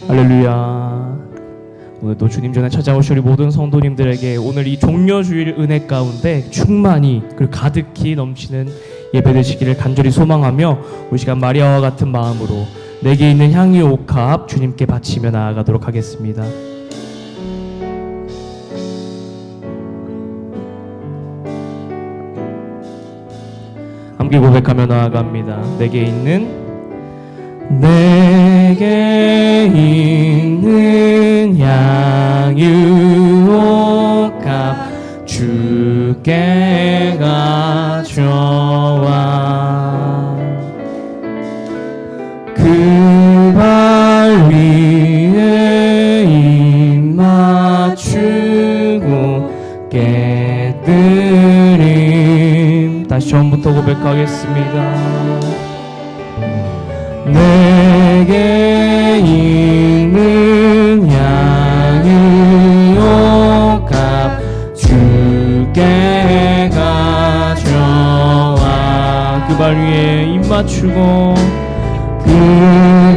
할렐루야. 오늘도 주님 전에 찾아오신 우리 모든 성도님들에게 오늘 이 종려주일 은혜 가운데 충만히 그리고 가득히 넘치는 예배 되시기를 간절히 소망하며 우리 시간 마리아와 같은 마음으로 내게 있는 향유 옥합 주님께 바치며 나아가도록 하겠습니다. 함께 고백하며 나아갑니다. 내게 있는 향유 옥합 주께 가져와 그 발 위에 입 맞추고 깨뜨림. 다시 처음부터 고백하겠습니다. 내게 있는 향유 옥합 주께 가져와 그 발 위에 입 맞추고 그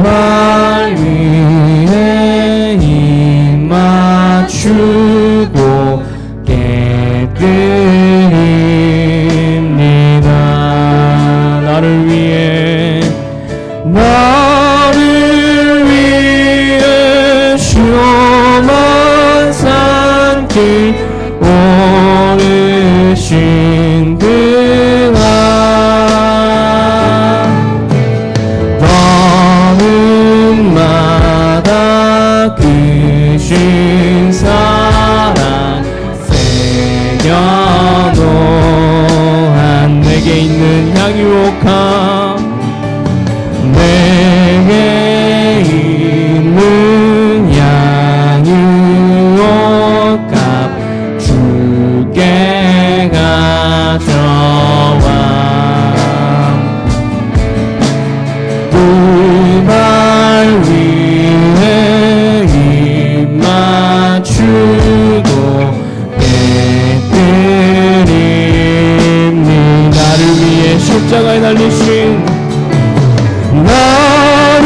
발 위에 입 맞추고 깨뜨립니다. 나를 위해 험한 산길 오르신 그가 더는 마다 크신 사랑 새겨놓은 내게 있는 향유 옥합 내게 있는 향유 옥합 주께 가져와 두 발 위에 입 맞추고 깨뜨림 나를 위해 십자가에 달리신 나를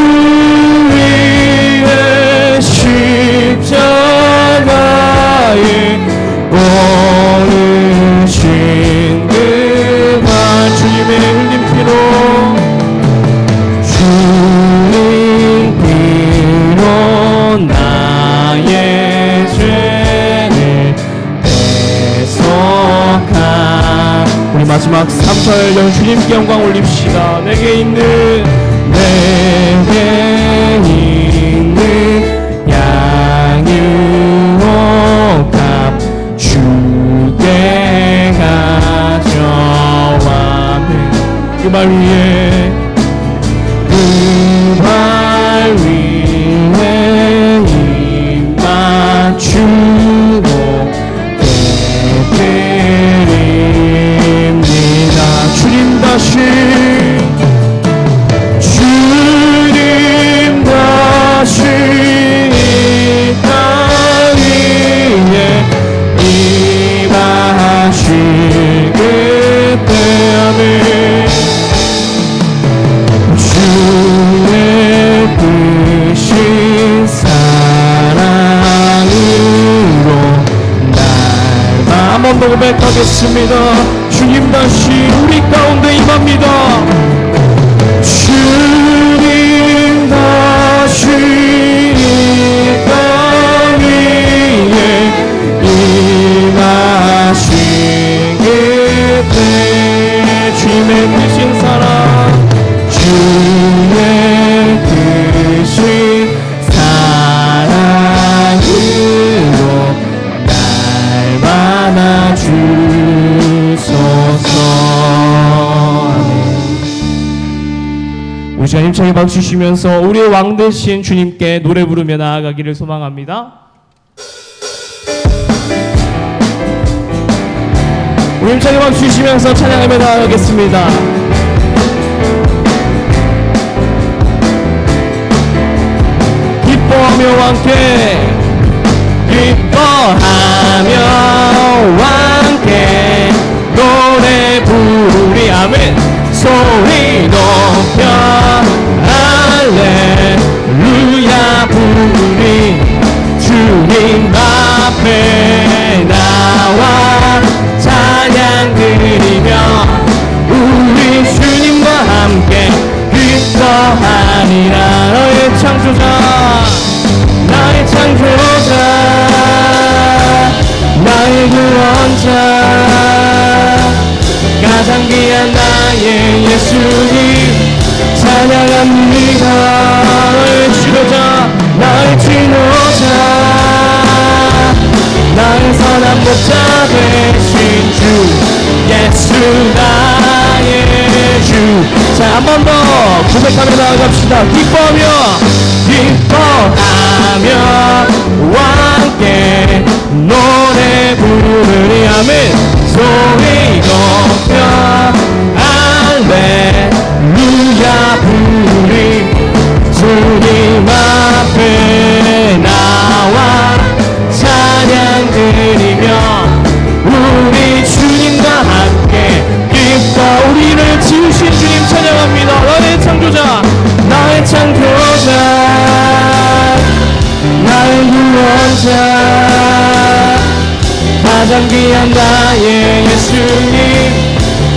위해 십자가에 오르신 그가 주님의 흘린 피로 나의 죄를 대속한 우리 마지막 3절 영 주님께 영광 올립시다. 내게 있는 향유 옥합 주께 가져와 그 발 위에 입 맞추고 깨뜨립니다. 주님 다시 이 땅 위에 임하실 그때 아멘 주의 크신 사랑으로 날 한 번 더 고백하겠습니다. 주님 다시 우리 가운데 임합니다. 주님 다시 주님의 크신 사랑 주의 크신 사랑으로 날 안아주소서. 우리 시간 힘차게 박수 주시면서 우리의 왕 되신 주님께 노래 부르며 나아가기를 소망합니다. 우리 힘차게 박수 주시면서 찬양하며 나아가겠습니다. 기뻐하며 함께 기뻐하며 함께 노래 부리 아멘 소리 높여 할렐루야 부르 창조자, 나의 창조자, 나의 구원자, 가장 귀한 나의 예수님 찬양합니다. 나의 치료자, 나의 진호자, 나의 선한 목자 되신 주 예수 나의 주. 자, 한 번 더 고백하며 나아갑시다. 기뻐하며 와 함께 노래 부르리. 아멘. 소리 높여 할렐루야 부르리. 주님 앞에 나와 찬양 드리며 우리 주님과 함께 기뻐. 우리를 지으신 주님 찬양합니다. 나의 창조자, 나의 창조자, 나의 구원자, 가장 귀한 나의 예수님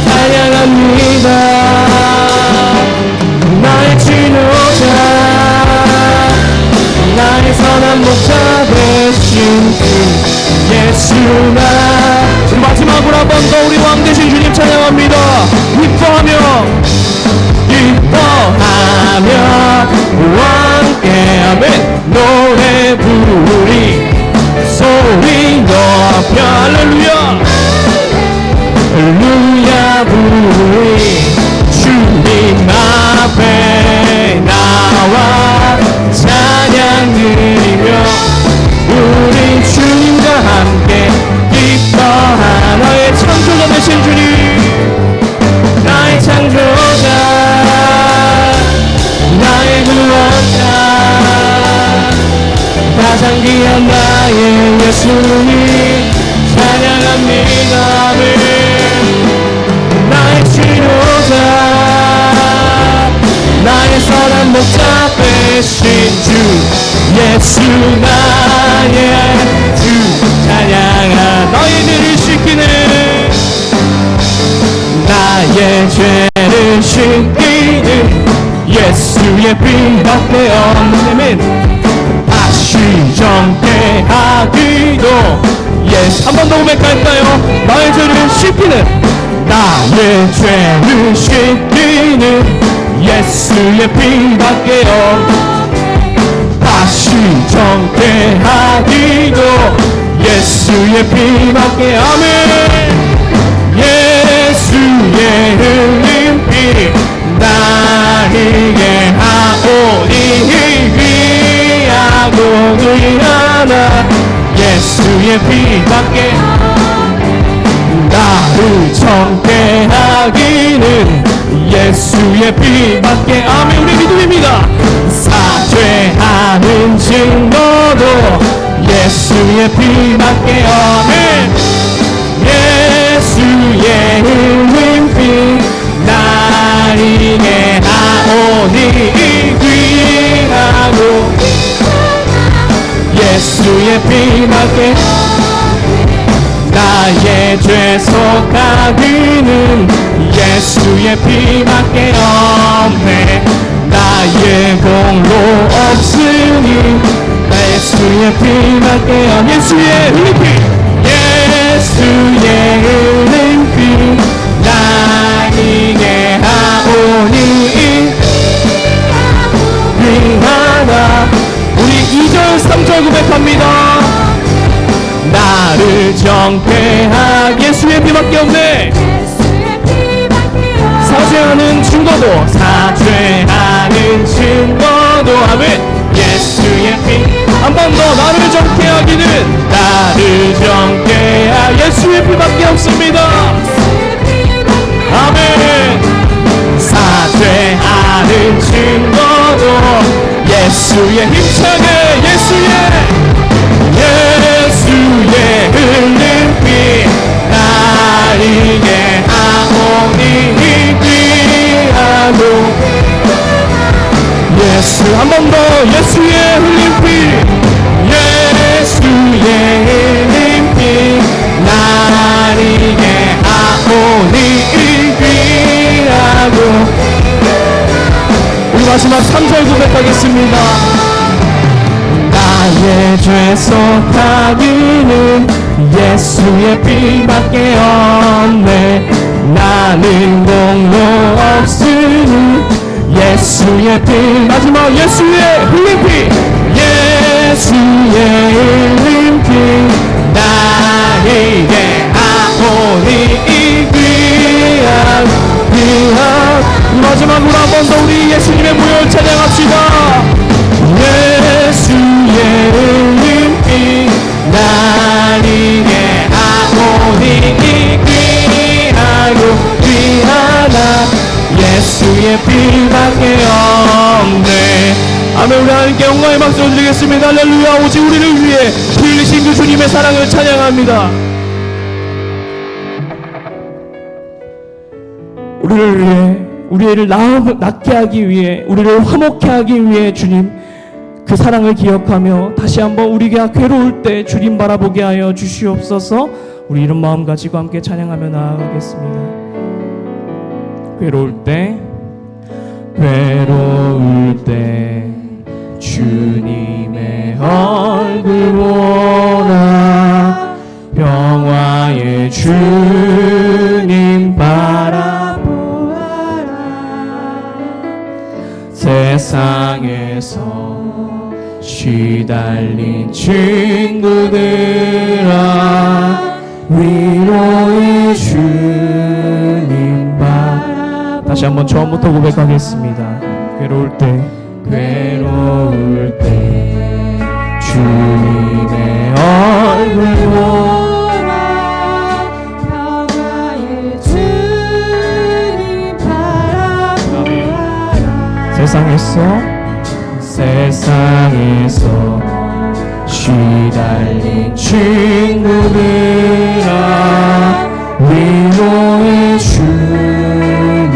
찬양합니다. 나의 진호자, 나의 선한 목자 되신 주 예수 나. 마지막으로 한 번 더 우리 왕 되신 주님 찬양합니다. 기뻐하며 함께 아멘 노래 부르리. 소리 높여 할렐루야 할렐루야 부르리. 주님 앞에 나와 찬양 드리며 우리 주님과 함께 기뻐하나. 나의 창조자 되신 주님, 나의 창조자, 나의 구원자, 가장 귀한 나의 예수님 찬양합니다. 나의 치료자, 나의 선한 목자 되신 주 예수 나의 주 찬양하. 너희들을 씻기는 나의 죄를 씻기는 예수의 피밖에 없는 다시 정죄하기도 예수. 한 번 더 고백할까요? 나의 죄를 씻기는 나의 죄를 씻기는 예수의 피밖에 없는 다시 정죄하기도 예수의 피밖에. 아멘. 예수의 흘린 피 나에게 하오니 위하고 위하나 예수의 피밖에. 나를 정죄하기는 예수의 피밖에. 아멘. 우리 믿음입니다. 사죄하는 증거도 예수의 피밖에. 아멘. 예수의 흘린 피 나에게 하오니 귀하고 예수의 피밖에. 나의 죄 속하기는 예수의 피밖에 없네. 나의 공로 없으니 예수의 피밖에 없네. 예수의 흘린 피, 예수의 흘린 피 나에게 하오니 위하나. 우리 2절 3절 고백합니다. 나를 정죄하기 예수의 피밖에 없네. 사죄하는 증거도 사죄하는 증거도 아멘. 예수의 피. 한 번 더 나를 정죄하기는 나를 정죄하 예수의 피밖에 없습니다. 아멘. 사죄하는 증거도 예수의 힘차게 예수의 흘린 피 나에게 하오니 귀하고 예수. 한 번 더 예수의 흘린 피 예수의 흘린 피 나에게 하오니 귀하고. 우리 마지막 3절 고백하겠습니다. 나의 죄 속하기는 예수의 피밖에 없네. 나는 공로 없으니 예수의 피. 마지막 예수의 흘린 피. 예수의 흘린 피 나에게 아오니 귀한 귀한. 마지막으로 한 번 더 우리 예수님의 무효를 찬양합시다. 예수의 흘린 피 나에게 아오니 귀하고 귀하다. 예수의 피밖에 없네. 아멘. 우리 하나님께 영광의 박수를 드리겠습니다. 할렐루야. 오직 우리를 위해 피 흘리신 그 주님의 사랑을 찬양합니다. 우리를 위해, 우리를 낫게 하기 위해, 우리를 화목케 하기 위해 주님 그 사랑을 기억하며 다시 한번 우리가 괴로울 때 주님 바라보게 하여 주시옵소서. 우리 이런 마음 가지고 함께 찬양하며 나아가겠습니다. 괴로울 때 주님의 얼굴 보라. 평화의 주님 바라보아라. 세상에서 시달린 친구들아 위로의 주님 바라보아라. 다시 한번 처음부터 고백하겠습니다. 괴로울 때 주님의 얼굴 보라. 평화의 주님 바라보아라. 세상에서 시달린 친구들아 위로의 주님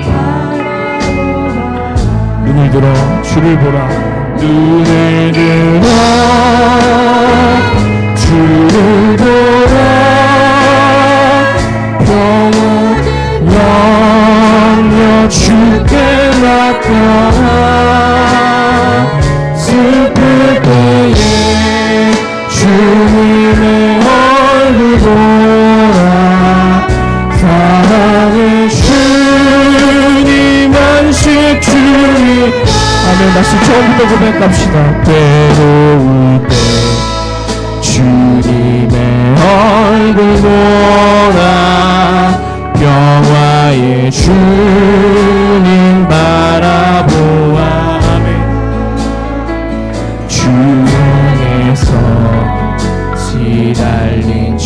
바라보아라. 눈을 들어 주를 보라. 눈을 들어 주를 보라. 평온 영여 주께 맡겨라. 슬플 때에 주님의 얼굴 보라. 사랑의 주님 안식 주님. 아멘. 다시 처음부터 고백합시다. 괴로울 때 주님의 얼굴 보라. 평화의 주님 바라보아. 아멘. 주 안에서 시달린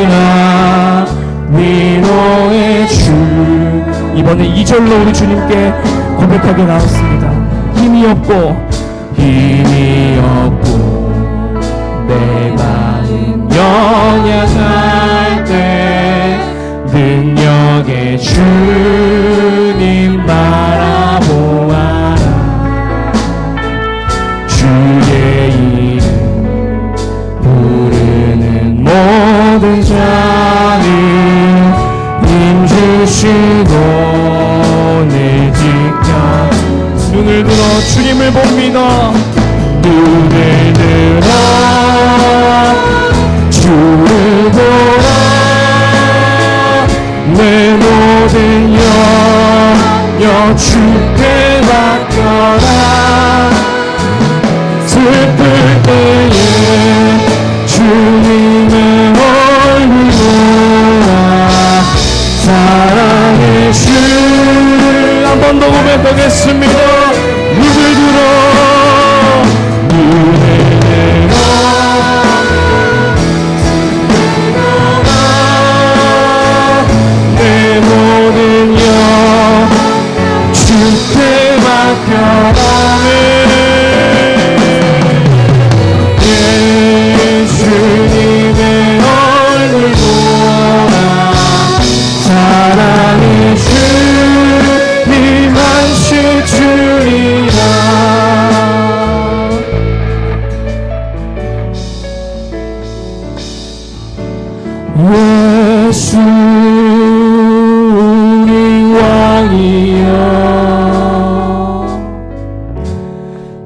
친구들아 위로의 주. 이번에 2절로 우리 주님께 고백하게 나왔습니다. 힘이 없고 내 마음 연약할 때 능력의 주님 바라보아라. 주의 이름 부르는 모든 자는 힘 주시고 늘 지켜. 눈을 들어 주님을 봅니다. 눈을 들어 주를 보라. 내 모든 영여 주께 맡겨라. 슬플 때에 주님의 얼굴 보라. 사랑의 주. 한 번 더 고백하겠습니다. 눈을 들어 내 모든 영 주께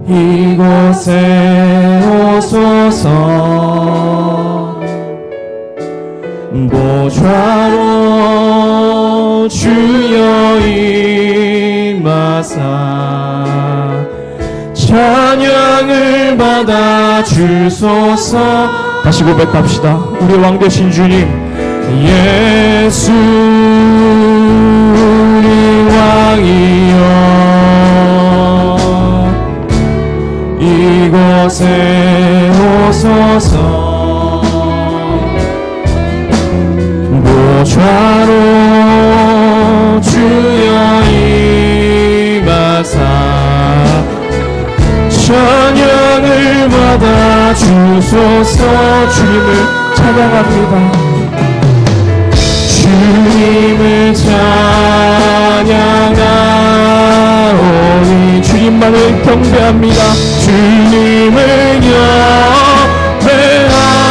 이곳에 오소서. 보좌로 주여 임하사 찬양을 받아 주소서. 다시 고백합시다. 우리 왕 되신 주님, 예수 우리 왕이여, 이곳에 오소서. 보좌로 주여 임하사 찬양을 받아 주소서. 주님을 찬양합니다. 주님을 찬양하오니 주님만을 경배합니다. 주님을 경배하오니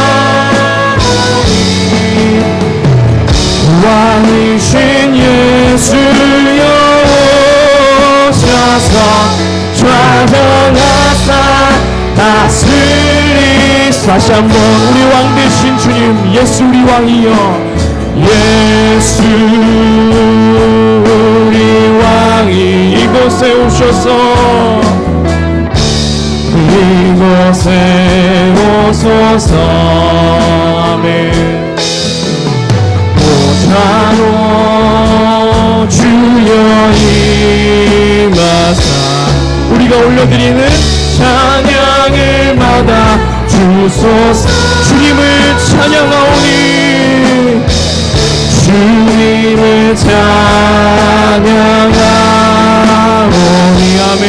왕이신 예수여 오셔서 좌정하사 다스리사. 다시 한번 우리 왕 되신 주님, 예수 우리 왕이여, 예수 우리 왕이 이곳에 오셔서 이곳에 오소서. 아멘. 보좌로 주여 임하사 우리가 올려드리는 찬양을 받아 주소서. 주님을 찬양하오니 주님을 찬양하오니 아멘.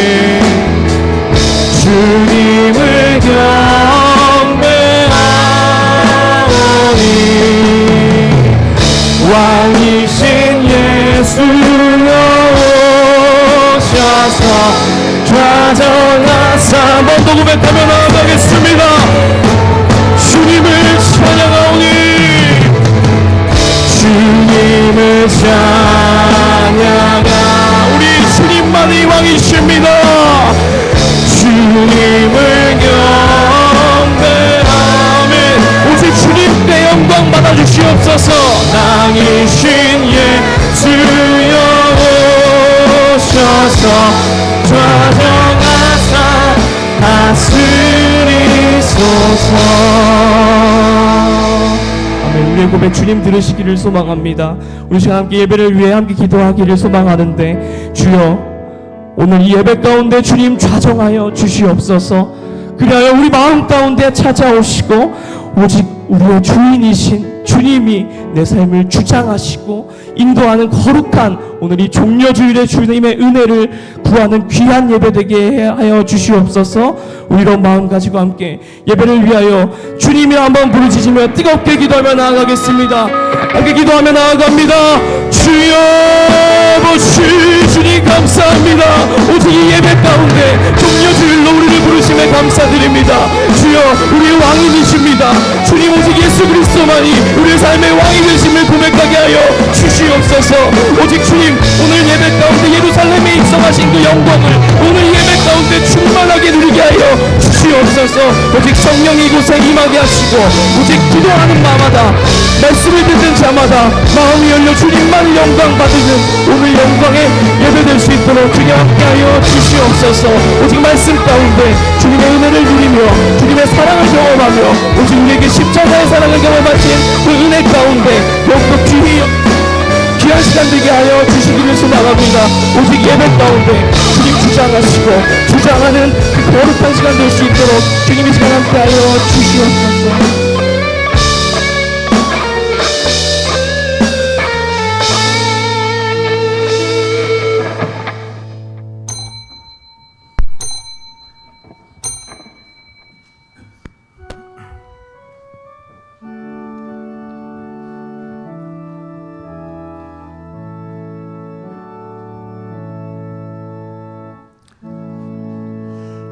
주님을 경배하오니 왕이신 예수여 오셔서 좌정하사. 한 번 더 고백하며 나아가겠습니다. 주님을 찬양하오니 주님을 찬양하. 우리 주님만이 왕이십니다. 주님을 경배하면 오직 주님께 영광 받아주시옵소서. 왕이신 예수여 오셔서 좌정하사 다스리소서. 아멘. 우리의 고백 주님 들으시기를 소망합니다. 우리 시간 함께 예배를 위해 함께 기도하기를 소망하는데, 주여 오늘 이 예배 가운데 주님 좌정하여 주시옵소서. 그리하여 우리 마음 가운데 찾아오시고 오직 우리의 주인이신 주님이 내 삶을 주장하시고 인도하는 거룩한 오늘 이 종려주일의 주님의 은혜를 구하는 귀한 예배 되게 하여 주시옵소서. 우리로 마음 가지고 함께 예배를 위하여 주님이 한번 부르짖으며 뜨겁게 기도하며 나아가겠습니다. 함께 기도하며 나아갑니다. 주여 아버지 주님 감사합니다. 오직 이 예배 가운데 종려주일로 우리를 부르심에 감사드립니다. 주여 우리의 왕이십니다. 주님 오직 예수 그리스도만이 우리의 삶의 왕이 되심을 고백하게 하여 주시옵소서. 오직 주님 오늘 예배 가운데 예루살렘에 입성하신 그 영광을 오늘 예배 가운데 충만하게 누리게 하여 주시옵소서. 오직 성령이 이곳에 임하게 하시고 오직 기도하는 마마다 말씀을 듣는 자마다 마음이 열려 주님만 영광 받으는 오늘 영광의 예배될 수 있도록 주님 함께하여 주시옵소서. 오직 말씀 가운데 주님의 은혜를 누리며 주님의 사랑을 경험하며 오직 우리에게 십자가의 사랑을 경험하신 그 은혜 가운데 더욱더 귀한 시간 되게 하여 주시기를 소망합니다. 오직 예배 가운데 주님 주장하시고 주장하는 그 거룩한 시간 될 수 있도록 주님 이 시간 함께하여 주시옵소서.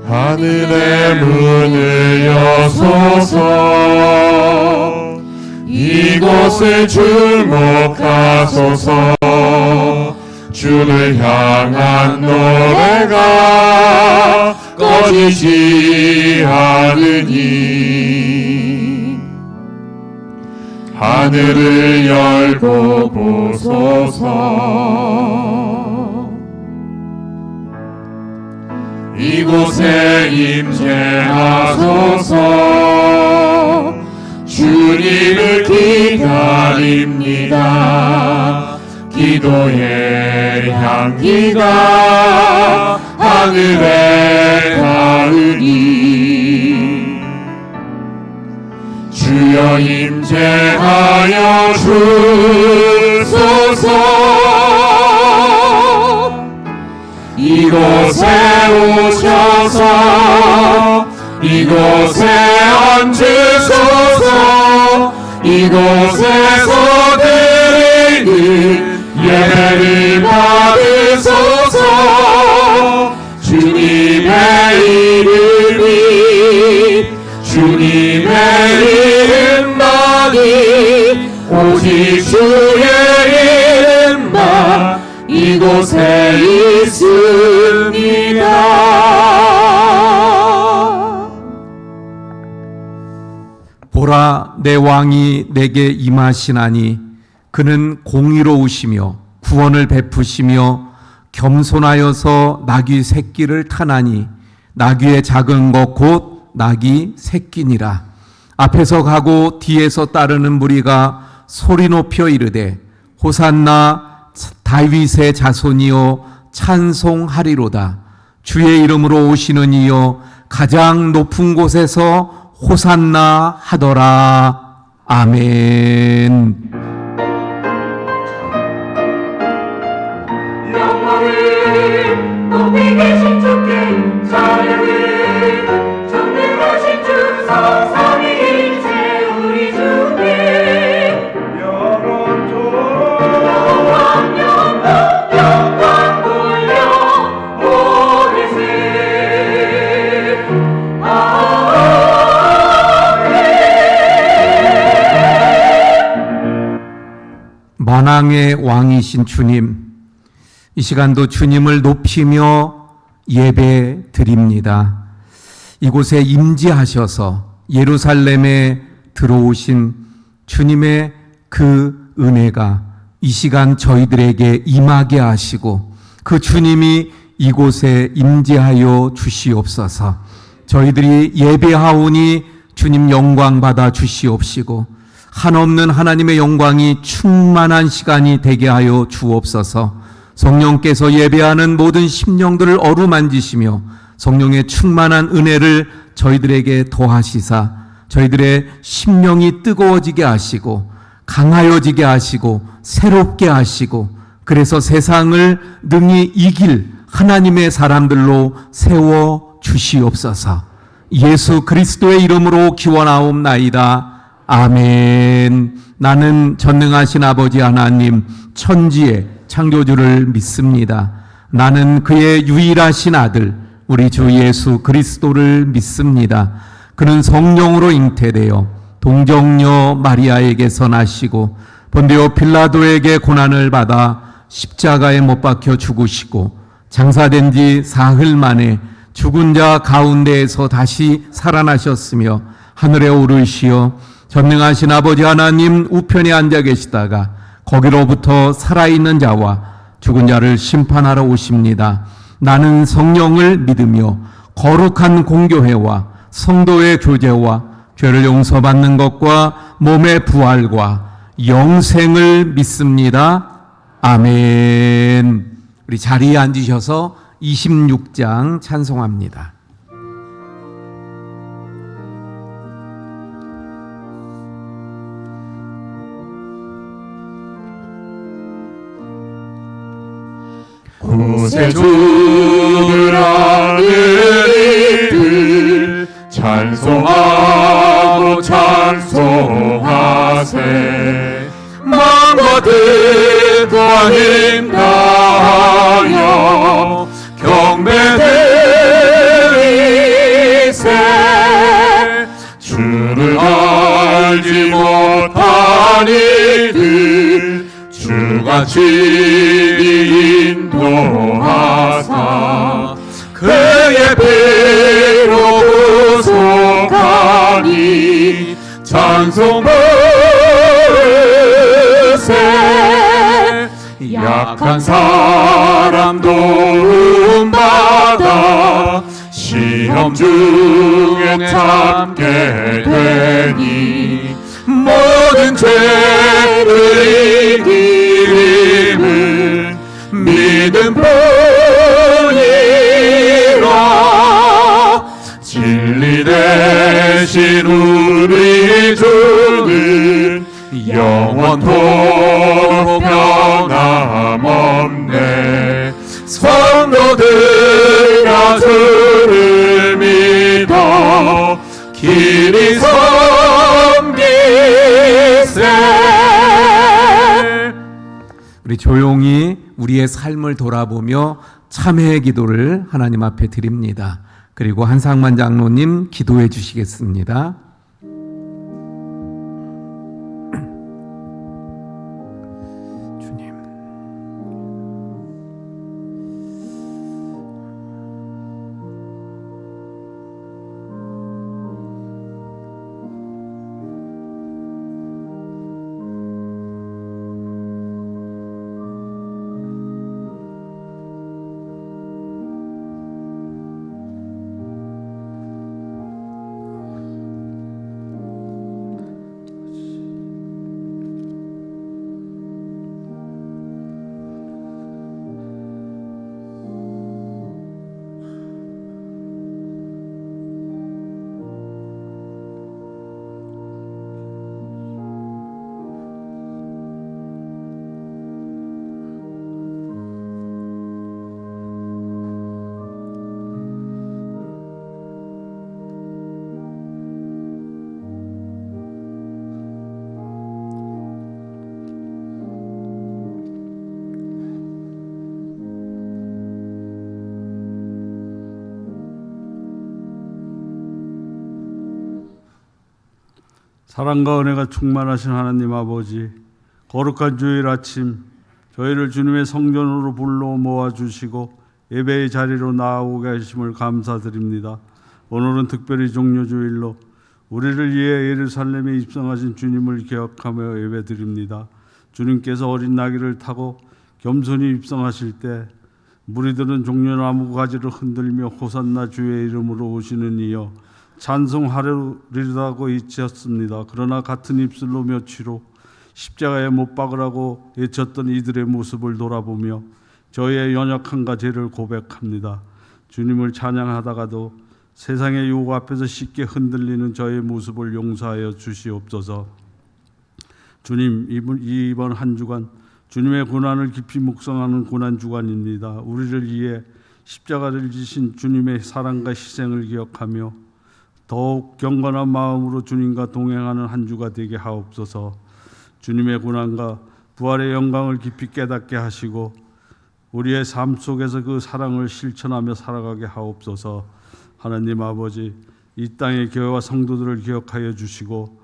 하늘의 문을 여소서. 이곳을 주목하소서. 주를 향한 노래가 꺼지지 않으니 하늘을 열고 보소서. 이곳에 임재하소서. 주님을 기다립니다. 기도의 향기가 하늘에 닿으니 주여 임재하여 주소서. 이곳에 오셔서 이곳에 앉으소서. 이곳에서 드리는 예배를 받으소서. 주님의 이름이 주님의 이름만이 오직 주의 이름만 이곳에 있습니다. 보라, 내 왕이 내게 임하시나니 그는 공의로우시며 구원을 베푸시며 겸손하여서 나귀 새끼를 타나니 나귀의 작은 것 곧 나귀 새끼니라. 앞에서 가고 뒤에서 따르는 무리가 소리 높여 이르되 호산나 다윗의 자손이여 찬송하리로다. 주의 이름으로 오시는 이여 가장 높은 곳에서 호산나 하더라. 아멘. 영광을 높이 계신 주께 찬양을 전능하신 주 성삼위일체 우리 주께 영원토록 영광 돌려 오리세. 만왕의 왕이신 주님, 이 시간도 주님을 높이며 예배 드립니다. 이곳에 임재하셔서 예루살렘에 들어오신 주님의 그 은혜가 이 시간 저희들에게 임하게 하시고 그 주님이 이곳에 임재하여 주시옵소서. 저희들이 예배하오니 주님 영광 받아 주시옵시고 한없는 하나님의 영광이 충만한 시간이 되게 하여 주옵소서. 성령께서 예배하는 모든 심령들을 어루만지시며 성령의 충만한 은혜를 저희들에게 더하시사 저희들의 심령이 뜨거워지게 하시고 강하여지게 하시고 새롭게 하시고 그래서 세상을 능히 이길 하나님의 사람들로 세워 주시옵소서. 예수 그리스도의 이름으로 기원하옵나이다. 아멘. 나는 전능하신 아버지 하나님 천지의 창조주를 믿습니다. 나는 그의 유일하신 아들 우리 주 예수 그리스도를 믿습니다. 그는 성령으로 잉태되어 동정녀 마리아에게서 나시고 본디오 빌라도에게 고난을 받아 십자가에 못 박혀 죽으시고 장사된 지 사흘 만에 죽은 자 가운데에서 다시 살아나셨으며 하늘에 오르시어 전능하신 아버지 하나님 우편에 앉아 계시다가 거기로부터 살아있는 자와 죽은 자를 심판하러 오십니다. 나는 성령을 믿으며 거룩한 공교회와 성도의 교제와 죄를 용서받는 것과 몸의 부활과 영생을 믿습니다. 아멘. 우리 자리에 앉으셔서 26장 찬송합니다. 구세주라 너희들 찬송하고 찬송하세. 마음과 뜻과 힘 다하여 경배드리세. 주를 알지 못한 이들 주같이 인도하사 그의 찬송 부르세 약한 사람 도움받아 시험 중에 참게 되니 모든 죄를 이기림은 믿음뿐이라 진리 대신 우리 주는 영원토록 변함없네 성도들아 주를 믿어 길이 섬기세. 우리 조용히 우리의 삶을 돌아보며 참회의 기도를 하나님 앞에 드립니다. 그리고 한상만 장로님 기도해 주시겠습니다. 주님, 사랑과 은혜가 충만하신 하나님 아버지, 거룩한 주일 아침 저희를 주님의 성전으로 불러 모아주시고 예배의 자리로 나아오게 하심을 감사드립니다. 오늘은 특별히 종료주일로 우리를 위해 예루살렘에 입성하신 주님을 기억하며 예배드립니다. 주님께서 어린 나귀를 타고 겸손히 입성하실 때 무리들은 종려나무 가지를 흔들며 호산나 주의 이름으로 오시는 이여 찬송하리라고 외쳤습니다. 그러나 같은 입술로 며칠 십자가에 못 박으라고 외쳤던 이들의 모습을 돌아보며 저희의 연약함과 죄를 고백합니다. 주님을 찬양하다가도 세상의 유혹 앞에서 쉽게 흔들리는 저의 모습을 용서하여 주시옵소서. 주님, 이번 한 주간 주님의 고난을 깊이 묵상하는 고난 주간입니다. 우리를 위해 십자가를 지신 주님의 사랑과 희생을 기억하며 더욱 경건한 마음으로 주님과 동행하는 한 주가 되게 하옵소서. 주님의 고난과 부활의 영광을 깊이 깨닫게 하시고 우리의 삶 속에서 그 사랑을 실천하며 살아가게 하옵소서. 하나님 아버지, 이 땅의 교회와 성도들을 기억하여 주시고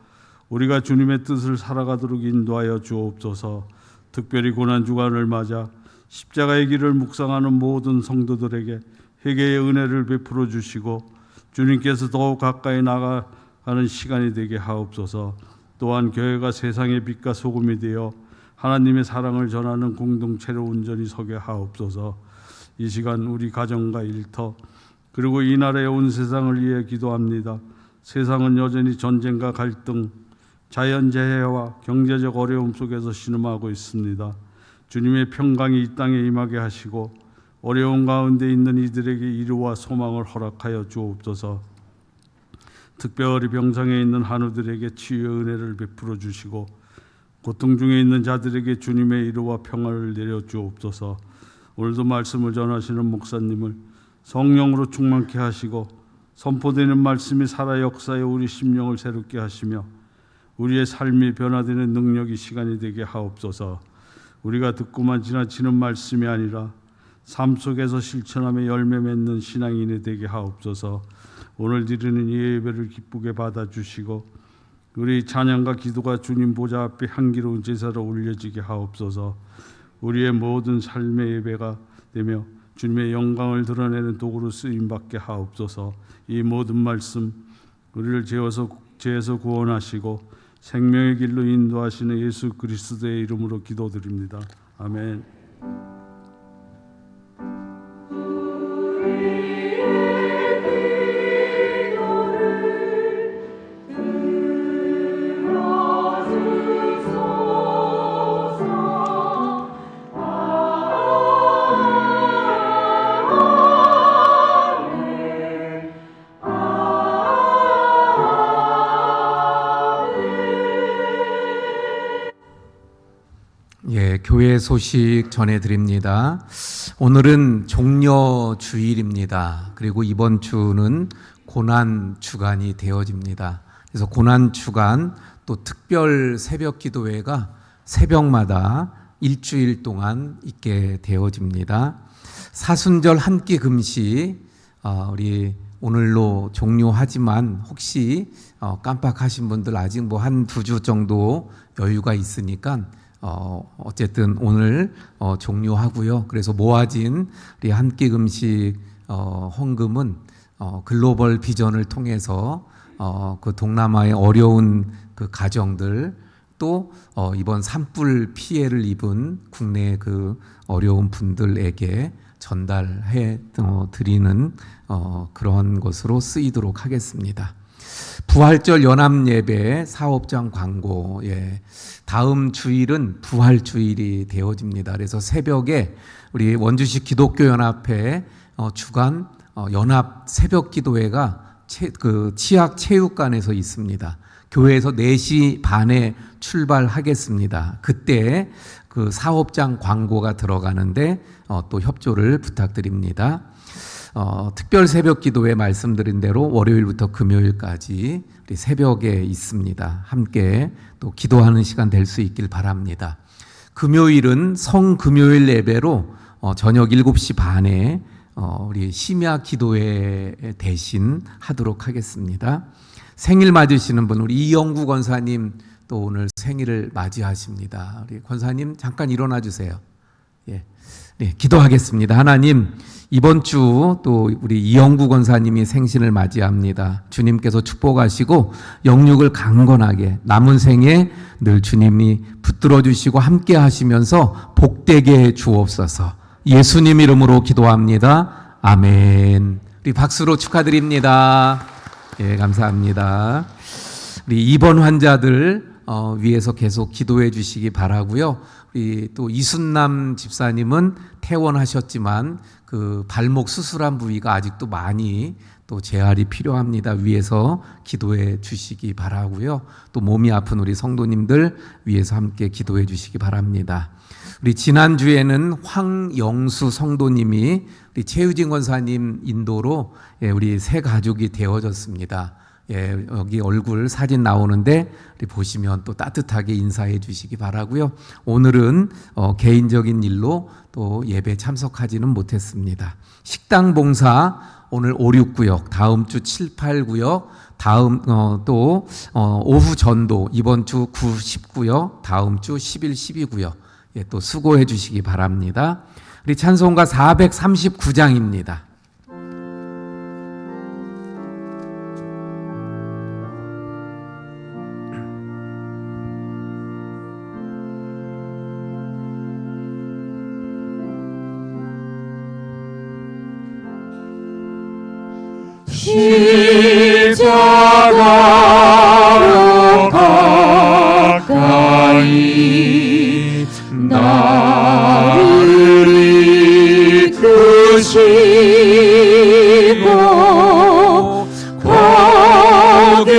우리가 주님의 뜻을 살아가도록 인도하여 주옵소서. 특별히 고난 주간을 맞아 십자가의 길을 묵상하는 모든 성도들에게 회개의 은혜를 베풀어 주시고 주님께서 더욱 가까이 나아가는 시간이 되게 하옵소서. 또한 교회가 세상의 빛과 소금이 되어 하나님의 사랑을 전하는 공동체로 온전히 서게 하옵소서. 이 시간 우리 가정과 일터 그리고 이 나라의 온 세상을 위해 기도합니다. 세상은 여전히 전쟁과 갈등, 자연재해와 경제적 어려움 속에서 신음하고 있습니다. 주님의 평강이 이 땅에 임하게 하시고 어려운 가운데 있는 이들에게 이루와 소망을 허락하여 주옵소서. 특별히 병상에 있는 한우들에게 치유의 은혜를 베풀어 주시고 고통 중에 있는 자들에게 주님의 이루와 평화를 내려 주옵소서. 오늘도 말씀을 전하시는 목사님을 성령으로 충만케 하시고 선포되는 말씀이 살아 역사에 우리 심령을 새롭게 하시며 우리의 삶이 변화되는 능력이 시간이 되게 하옵소서. 우리가 듣고만 지나치는 말씀이 아니라 삶 속에서 실천하며 열매 맺는 신앙인이 되게 하옵소서. 오늘 드리는 이 예배를 기쁘게 받아주시고 우리 찬양과 기도가 주님 보좌 앞에 향기로운 제사로 올려지게 하옵소서. 우리의 모든 삶의 예배가 되며 주님의 영광을 드러내는 도구로 쓰임받게 하옵소서. 이 모든 말씀 우리를 죄에서 구원하시고 생명의 길로 인도하시는 예수 그리스도의 이름으로 기도드립니다. 아멘. 예, 교회 소식 전해드립니다. 오늘은 종려 주일입니다. 그리고 이번 주는 고난 주간이 되어집니다. 그래서 고난 주간 또 특별 새벽 기도회가 새벽마다 일주일 동안 있게 되어집니다. 사순절 한 끼 금식 우리 오늘로 종료하지만 혹시 깜빡하신 분들 아직 뭐 한 두 주 정도 여유가 있으니까 어쨌든 오늘 종료하고요. 그래서 모아진 우리 한 끼 금식 헌금은 글로벌 비전을 통해서 그 동남아의 어려운 그 가정들 또 이번 산불 피해를 입은 국내 그 어려운 분들에게 전달해 드리는 그런 것으로 쓰이도록 하겠습니다. 부활절 연합 예배 사업장 광고, 다음 주일은 부활 주일이 되어집니다. 그래서 새벽에 우리 원주시 기독교 연합회 주간 연합 새벽 기도회가 그 치악 체육관에서 있습니다. 교회에서 4시 반에 출발하겠습니다. 그때 그 사업장 광고가 들어가는데 또 협조를 부탁드립니다. 특별 새벽 기도회 말씀드린 대로 월요일부터 금요일까지 우리 새벽에 있습니다. 함께 또 기도하는 시간 될 수 있길 바랍니다. 금요일은 성금요일 예배로 저녁 7시 반에 우리 심야 기도회 대신 하도록 하겠습니다. 생일 맞으시는 분 우리 이영구 권사님 또 오늘 생일을 맞이하십니다. 우리 권사님 잠깐 일어나 주세요. 네, 기도하겠습니다. 하나님, 이번 주 또 우리 이영구 권사님이 생신을 맞이합니다. 주님께서 축복하시고 영육을 강건하게 남은 생에 늘 주님이 붙들어 주시고 함께 하시면서 복되게 해 주옵소서. 예수님 이름으로 기도합니다. 아멘. 우리 박수로 축하드립니다. 예, 감사합니다. 우리 입원 환자들 위해서 계속 기도해 주시기 바라고요. 우리 또 이순남 집사님은 퇴원하셨지만 그 발목 수술한 부위가 아직도 많이 또 재활이 필요합니다. 위해서 기도해 주시기 바라고요. 또 몸이 아픈 우리 성도님들 위해서 함께 기도해 주시기 바랍니다. 우리 지난주에는 황영수 성도님이 우리 최유진 권사님 인도로 우리 새 가족이 되어졌습니다. 여기 얼굴 사진 나오는데 보시면 또 따뜻하게 인사해 주시기 바라고요. 오늘은 개인적인 일로 또 예배 참석하지는 못했습니다. 식당 봉사 오늘 5, 6구역, 다음 주 7, 8구역, 다음 또 오후 전도 이번 주 9, 10구역, 다음 주 11, 12구역 또 수고해 주시기 바랍니다. 우리 찬송가 439장입니다. 십자가로 가까이 나를 이끄시고 거기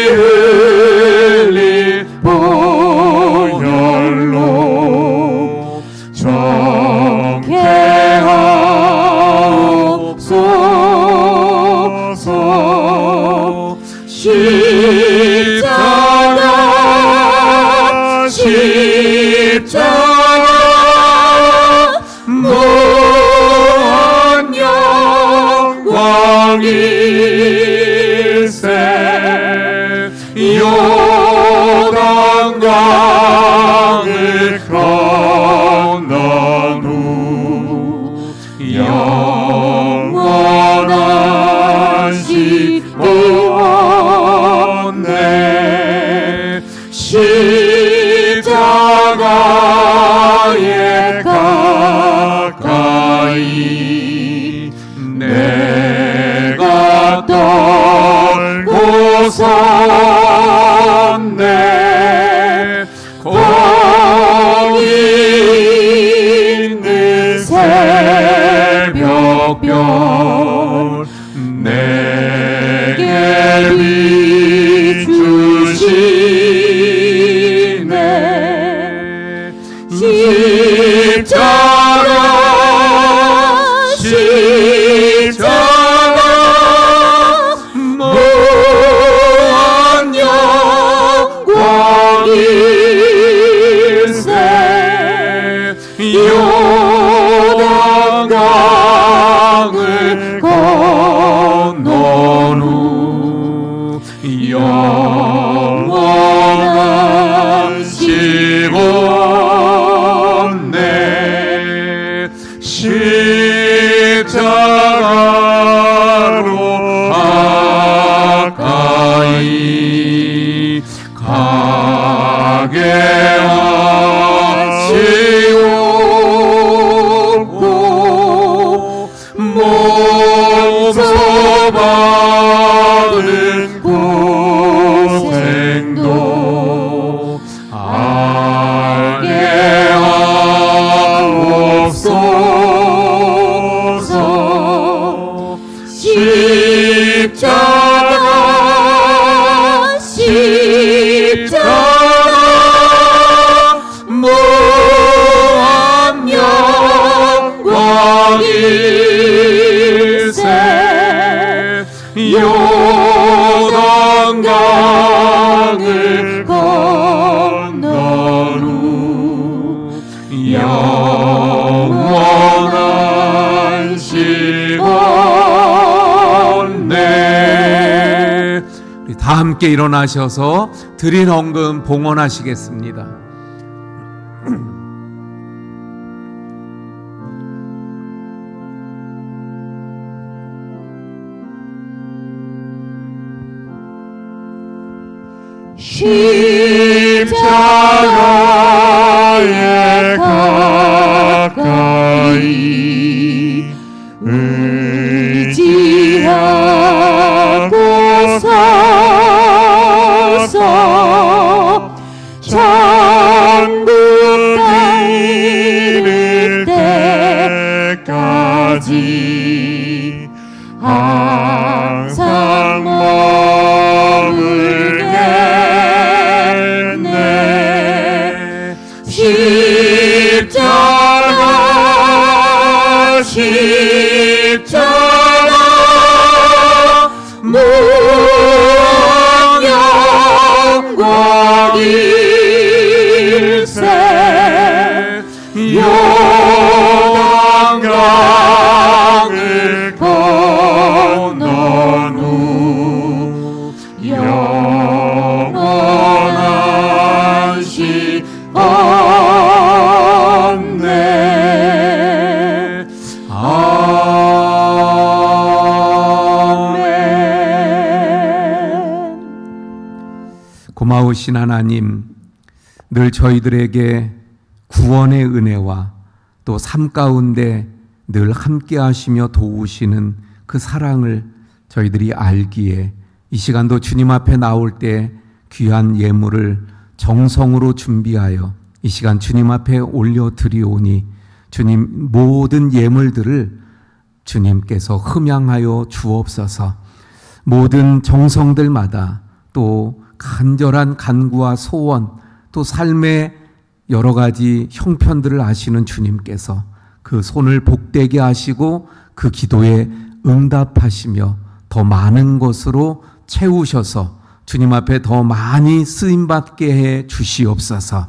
흘린 보혈로 정케하옵소서. 십자가 무한 영광일세. 요단강을 건넌 후 영원한 시온네. 솟네 거기 있는 새벽별 내게 비추시네 십자가 무한 영광일세 요단강을 건넌 후 영원한 시온네 십자가로 가까이 가게 하시옵고 몸소 받은 고생도 알게 하옵소서 십자가 무한 영광일세 요단강을 건넌 후 영원한 시온네 우리 다 함께 일어나셔서 드린 헌금 봉헌하시겠습니다. 십자가에 가까이 의지하고 서서 천국 땅 이를 때까지 항상 머물겠네 십자가 무한 영광일세 요단강을 건넌 후 영원한 시온네 고마우신 하나님, 늘 저희들에게 구원의 은혜와 또 삶 가운데 늘 함께 하시며 도우시는 그 사랑을 저희들이 알기에 이 시간도 주님 앞에 나올 때 귀한 예물을 정성으로 준비하여 이 시간 주님 앞에 올려드리오니 주님 모든 예물들을 주님께서 흠양하여 주옵소서. 모든 정성들마다 또 간절한 간구와 소원 또 삶의 여러 가지 형편들을 아시는 주님께서 그 손을 복되게 하시고 그 기도에 응답하시며 더 많은 것으로 채우셔서 주님 앞에 더 많이 쓰임받게 해 주시옵소서.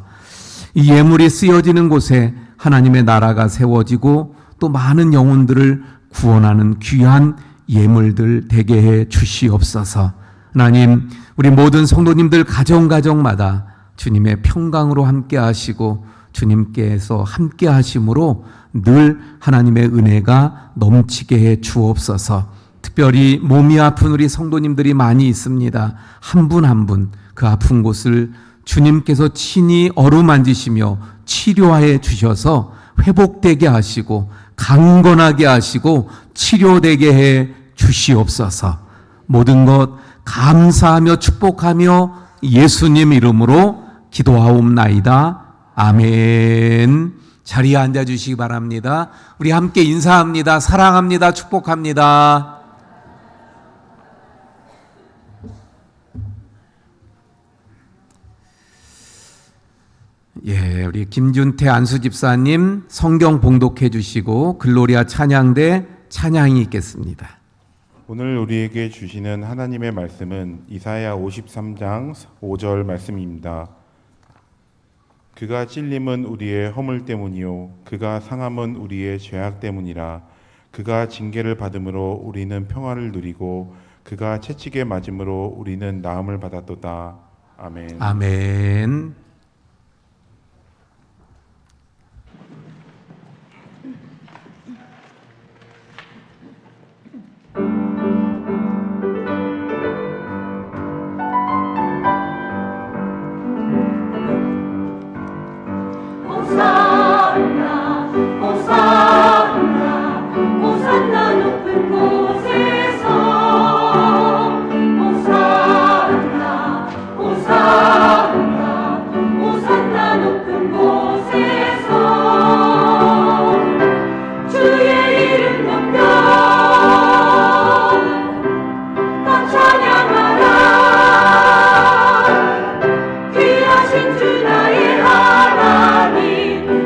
이 예물이 쓰여지는 곳에 하나님의 나라가 세워지고 또 많은 영혼들을 구원하는 귀한 예물들 되게 해 주시옵소서. 하나님, 우리 모든 성도님들 가정마다 주님의 평강으로 함께 하시고 주님께서 함께 하심으로 늘 하나님의 은혜가 넘치게 해 주옵소서. 특별히 몸이 아픈 우리 성도님들이 많이 있습니다. 한 분 한 분 그 아픈 곳을 주님께서 친히 어루만지시며 치료해 주셔서 회복되게 하시고 강건하게 하시고 치료되게 해 주시옵소서. 모든 것 감사하며 축복하며 예수님 이름으로 기도하옵나이다. 아멘. 자리에 앉아주시기 바랍니다. 우리 함께 인사합니다. 사랑합니다. 축복합니다. 예, 우리 김준태 안수집사님 성경 봉독해 주시고 글로리아 찬양대 찬양이 있겠습니다. 오늘 우리에게 주시는 하나님의 말씀은 이사야 53장 5절 말씀입니다. 그가 찔림은 우리의 허물 때문이요 그가 상함은 우리의 죄악 때문이라. 그가 징계를 받음으로 우리는 평화를 누리고 그가 채찍에 맞음으로 우리는 나음을 받았도다. 아멘. 아멘. 호산나 호산나 호산나 높은 곳에서 호산나 호산나 호산나 높은 곳에서 주의 이름 높여 다 찬양하라. 귀하신 주 나의 하나님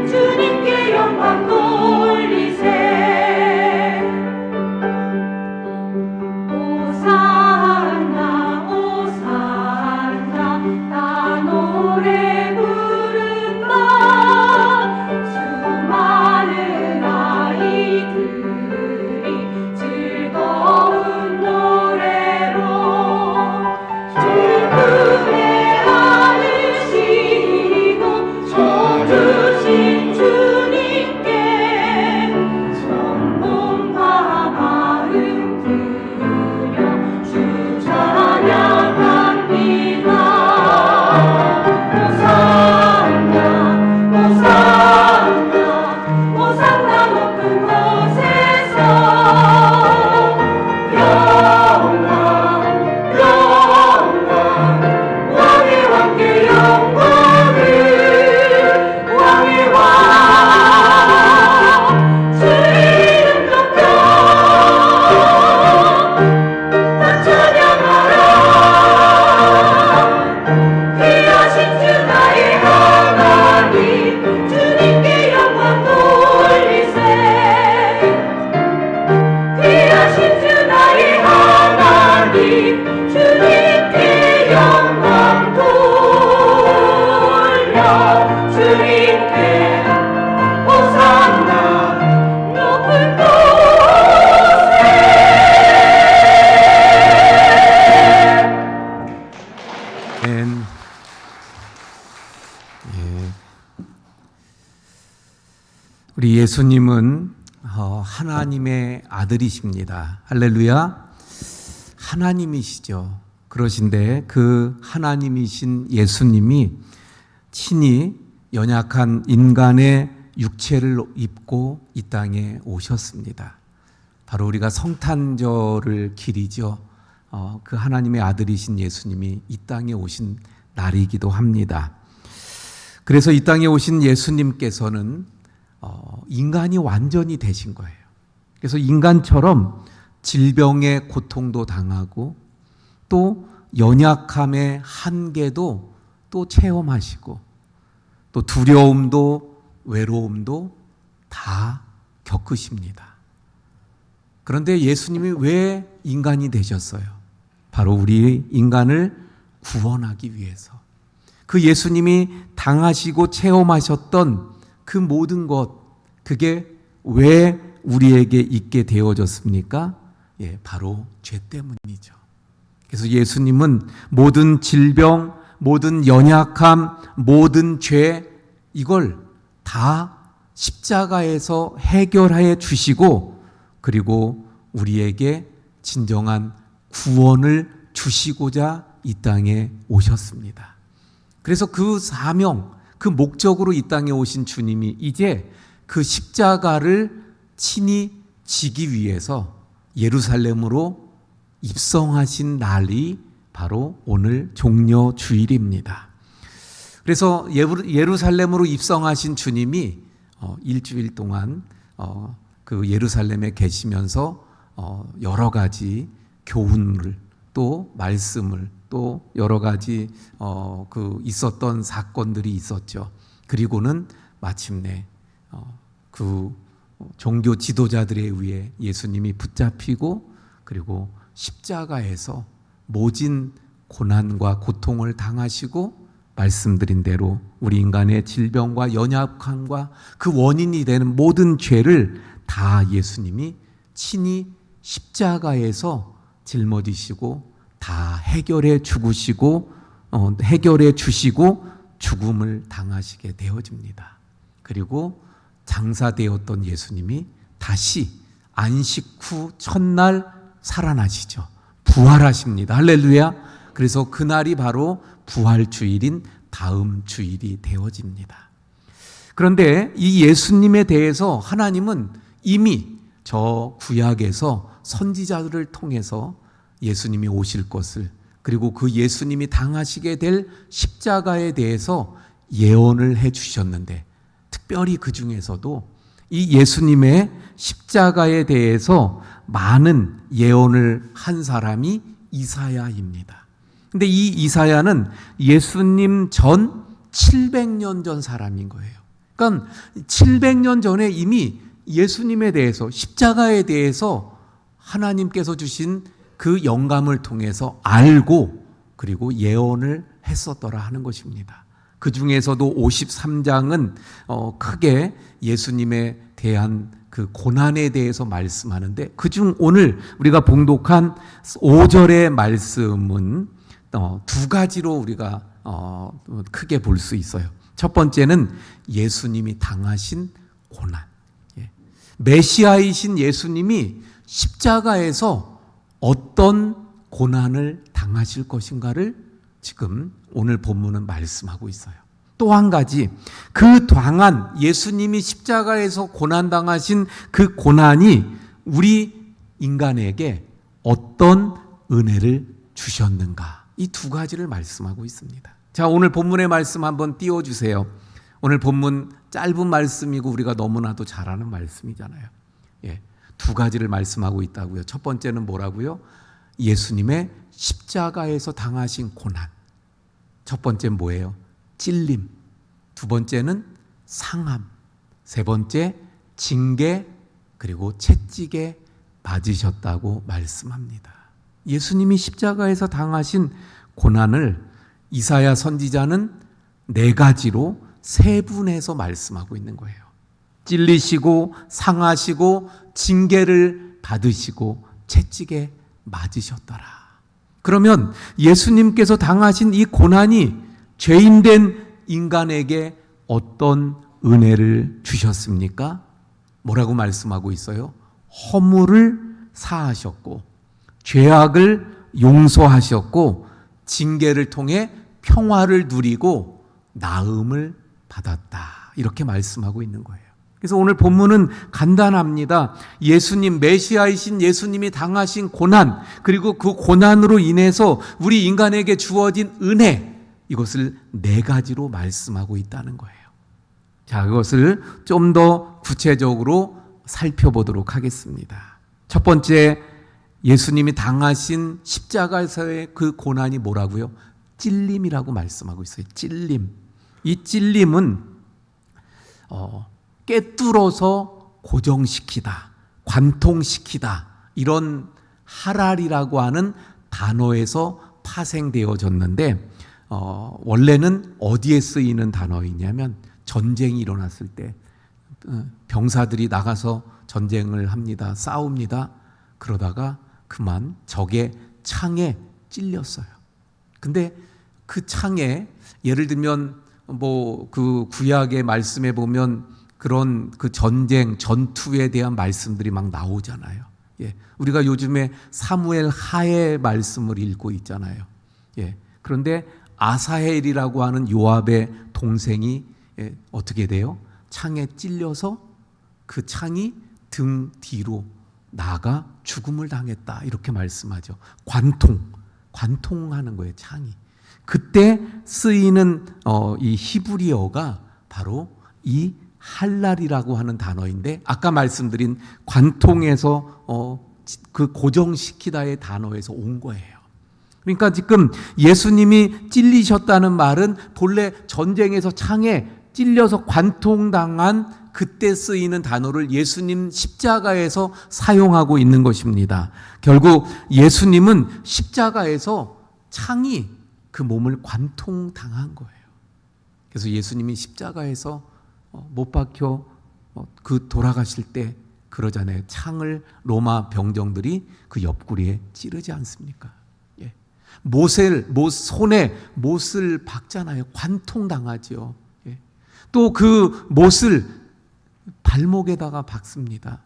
주님께 영광 돌리세. 호산나 호산나 나 노래 부른다. 수많은 아이들이 즐거운 노래로 주의 안으시고 주신 주님께 손몸과 마음 드려 주 찬양합니다. 호산나 호산나 호산나 높은 곳에서 영광 영광 왕의 왕께 영광을 왕의 왕 주의 이름 높여 다 찬양하라. 귀하신 주 나의 하나님 주님께 영광 돌리세. 귀하신 주 나의 하나님 주님께 영광 돌려 주님께 호산나 높은 곳에. 아멘. 예. 우리 예수님은 하나님의 아들이십니다. 할렐루야. 하나님이시죠. 그러신데 그 하나님이신 예수님이 친히 연약한 인간의 육체를 입고 이 땅에 오셨습니다. 바로 우리가 성탄절을 기리죠. 그 하나님의 아들이신 예수님이 이 땅에 오신 날이기도 합니다. 그래서 이 땅에 오신 예수님께서는 인간이 완전히 되신 거예요. 그래서 인간처럼 질병의 고통도 당하고 또 연약함의 한계도 또 체험하시고 또 두려움도 외로움도 다 겪으십니다. 그런데 예수님이 왜 인간이 되셨어요? 바로 우리 인간을 구원하기 위해서. 그 예수님이 당하시고 체험하셨던 그 모든 것, 그게 왜 우리에게 있게 되어졌습니까? 예, 바로 죄 때문이죠. 그래서 예수님은 모든 질병, 모든 연약함, 모든 죄, 이걸 다 십자가에서 해결해 주시고, 그리고 우리에게 진정한 구원을 주시고자 이 땅에 오셨습니다. 그래서 그 사명, 그 목적으로 이 땅에 오신 주님이 이제 그 십자가를 친히 지기 위해서 예루살렘으로 입성하신 날이 바로 오늘 종려 주일입니다. 그래서 예루살렘으로 입성하신 주님이 일주일 동안 그 예루살렘에 계시면서 여러 가지 교훈을 또 말씀을 또 여러 가지 그 있었던 사건들이 있었죠. 그리고는 마침내 그 종교 지도자들에 의해 예수님이 붙잡히고 그리고 십자가에서 모진 고난과 고통을 당하시고 말씀드린 대로 우리 인간의 질병과 연약함과 그 원인이 되는 모든 죄를 다 예수님이 친히 십자가에서 짊어지시고 다 해결해 주시고 죽음을 당하시게 되어집니다. 그리고 장사되었던 예수님이 다시 안식 후 첫날 살아나시죠. 부활하십니다. 할렐루야. 그래서 그날이 바로 부활 주일인 다음 주일이 되어집니다. 그런데 이 예수님에 대해서 하나님은 이미 저 구약에서 선지자들을 통해서 예수님이 오실 것을 그리고 그 예수님이 당하시게 될 십자가에 대해서 예언을 해 주셨는데 특별히 그 중에서도 이 예수님의 십자가에 대해서 많은 예언을 한 사람이 이사야입니다. 근데 이 이사야는 예수님 전 700년 전 사람인 거예요. 그러니까 700년 전에 이미 예수님에 대해서 십자가에 대해서 하나님께서 주신 그 영감을 통해서 알고 그리고 예언을 했었더라 하는 것입니다. 그 중에서도 53장은 크게 예수님에 대한 그 고난에 대해서 말씀하는데 그중 오늘 우리가 봉독한 5절의 말씀은 두 가지로 우리가 크게 볼 수 있어요. 첫 번째는 예수님이 당하신 고난. 메시아이신 예수님이 십자가에서 어떤 고난을 당하실 것인가를 지금 오늘 본문은 말씀하고 있어요. 또 한 가지, 그 당한 예수님이 십자가에서 고난당하신 그 고난이 우리 인간에게 어떤 은혜를 주셨는가, 이 두 가지를 말씀하고 있습니다. 자, 오늘 본문의 말씀 한번 띄워주세요. 오늘 본문 짧은 말씀이고 우리가 너무나도 잘 아는 말씀이잖아요. 두 가지를 말씀하고 있다고요. 첫 번째는 뭐라고요? 예수님의 십자가에서 당하신 고난. 첫 번째는 뭐예요? 찔림. 두 번째는 상함. 세 번째 징계, 그리고 채찍에 맞으셨다고 말씀합니다. 예수님이 십자가에서 당하신 고난을 이사야 선지자는 네 가지로 세분해서 말씀하고 있는 거예요. 찔리시고 상하시고 징계를 받으시고 채찍에 맞으셨더라. 그러면 예수님께서 당하신 이 고난이 죄인된 인간에게 어떤 은혜를 주셨습니까? 뭐라고 말씀하고 있어요? 허물을 사하셨고 죄악을 용서하셨고 징계를 통해 평화를 누리고 나음을 받았다. 이렇게 말씀하고 있는 거예요. 그래서 오늘 본문은 간단합니다. 예수님, 메시아이신 예수님이 당하신 고난, 그리고 그 고난으로 인해서 우리 인간에게 주어진 은혜, 이것을 네 가지로 말씀하고 있다는 거예요. 자, 그것을 좀 더 구체적으로 살펴보도록 하겠습니다. 첫 번째, 예수님이 당하신 십자가에서의 그 고난이 뭐라고요? 찔림이라고 말씀하고 있어요. 찔림. 이 찔림은 꿰뚫어서 고정시키다, 관통시키다, 이런 하랄이라고 하는 단어에서 파생되어졌는데 원래는 어디에 쓰이는 단어이냐면 전쟁이 일어났을 때 병사들이 나가서 전쟁을 합니다. 싸웁니다. 그러다가 그만 적의 창에 찔렸어요. 근데 그 창에 예를 들면 뭐 그 구약의 말씀에 보면 그런 그 전쟁, 전투에 대한 말씀들이 막 나오잖아요. 우리가 요즘에 사무엘 하의 말씀을 읽고 있잖아요. 그런데 아사헬이라고 하는 요압의 동생이 어떻게 돼요? 창에 찔려서 그 창이 등 뒤로 나가 죽음을 당했다 이렇게 말씀하죠. 관통하는 거예요. 창이. 그때 쓰이는 이 히브리어가 바로 이 할랄이라고 하는 단어인데 아까 말씀드린 관통에서 그 고정시키다의 단어에서 온 거예요. 그러니까 지금 예수님이 찔리셨다는 말은 본래 전쟁에서 창에 찔려서 관통당한 그때 쓰이는 단어를 예수님 십자가에서 사용하고 있는 것입니다. 결국 예수님은 십자가에서 창이 그 몸을 관통당한 거예요. 그래서 예수님이 십자가에서 못 박혀 그 돌아가실 때 그러잖아요. 창을 로마 병정들이 그 옆구리에 찌르지 않습니까? 예. 손에 못을 박잖아요. 관통당하죠. 예. 또 그 못을 발목에다가 박습니다.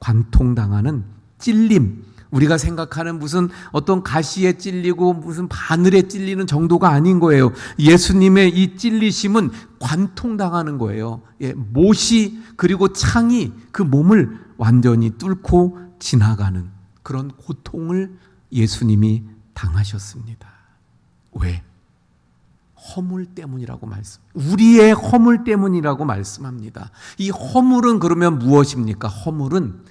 관통당하는 찔림. 우리가 생각하는 무슨 어떤 가시에 찔리고 무슨 바늘에 찔리는 정도가 아닌 거예요. 예수님의 이 찔리심은 관통당하는 거예요. 예, 못이 그리고 창이 그 몸을 완전히 뚫고 지나가는 그런 고통을 예수님이 당하셨습니다. 왜? 허물 때문이라고 우리의 허물 때문이라고 말씀합니다. 이 허물은 그러면 무엇입니까? 허물은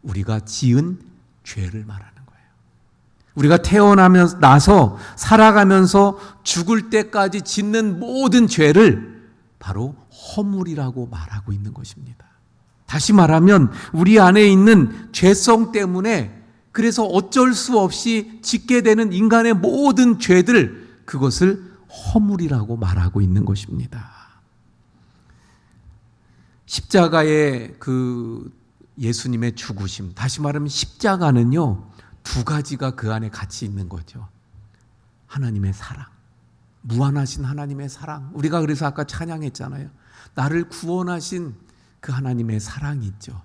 우리가 지은 죄를 말하는 거예요. 우리가 태어나서 살아가면서 죽을 때까지 짓는 모든 죄를 바로 허물이라고 말하고 있는 것입니다. 다시 말하면 우리 안에 있는 죄성 때문에 그래서 어쩔 수 없이 짓게 되는 인간의 모든 죄들 그것을 허물이라고 말하고 있는 것입니다. 십자가의 그 예수님의 죽으심, 다시 말하면 십자가는요, 두 가지가 그 안에 같이 있는 거죠. 하나님의 사랑, 무한하신 하나님의 사랑. 우리가 그래서 아까 찬양했잖아요. 나를 구원하신 그 하나님의 사랑이 있죠.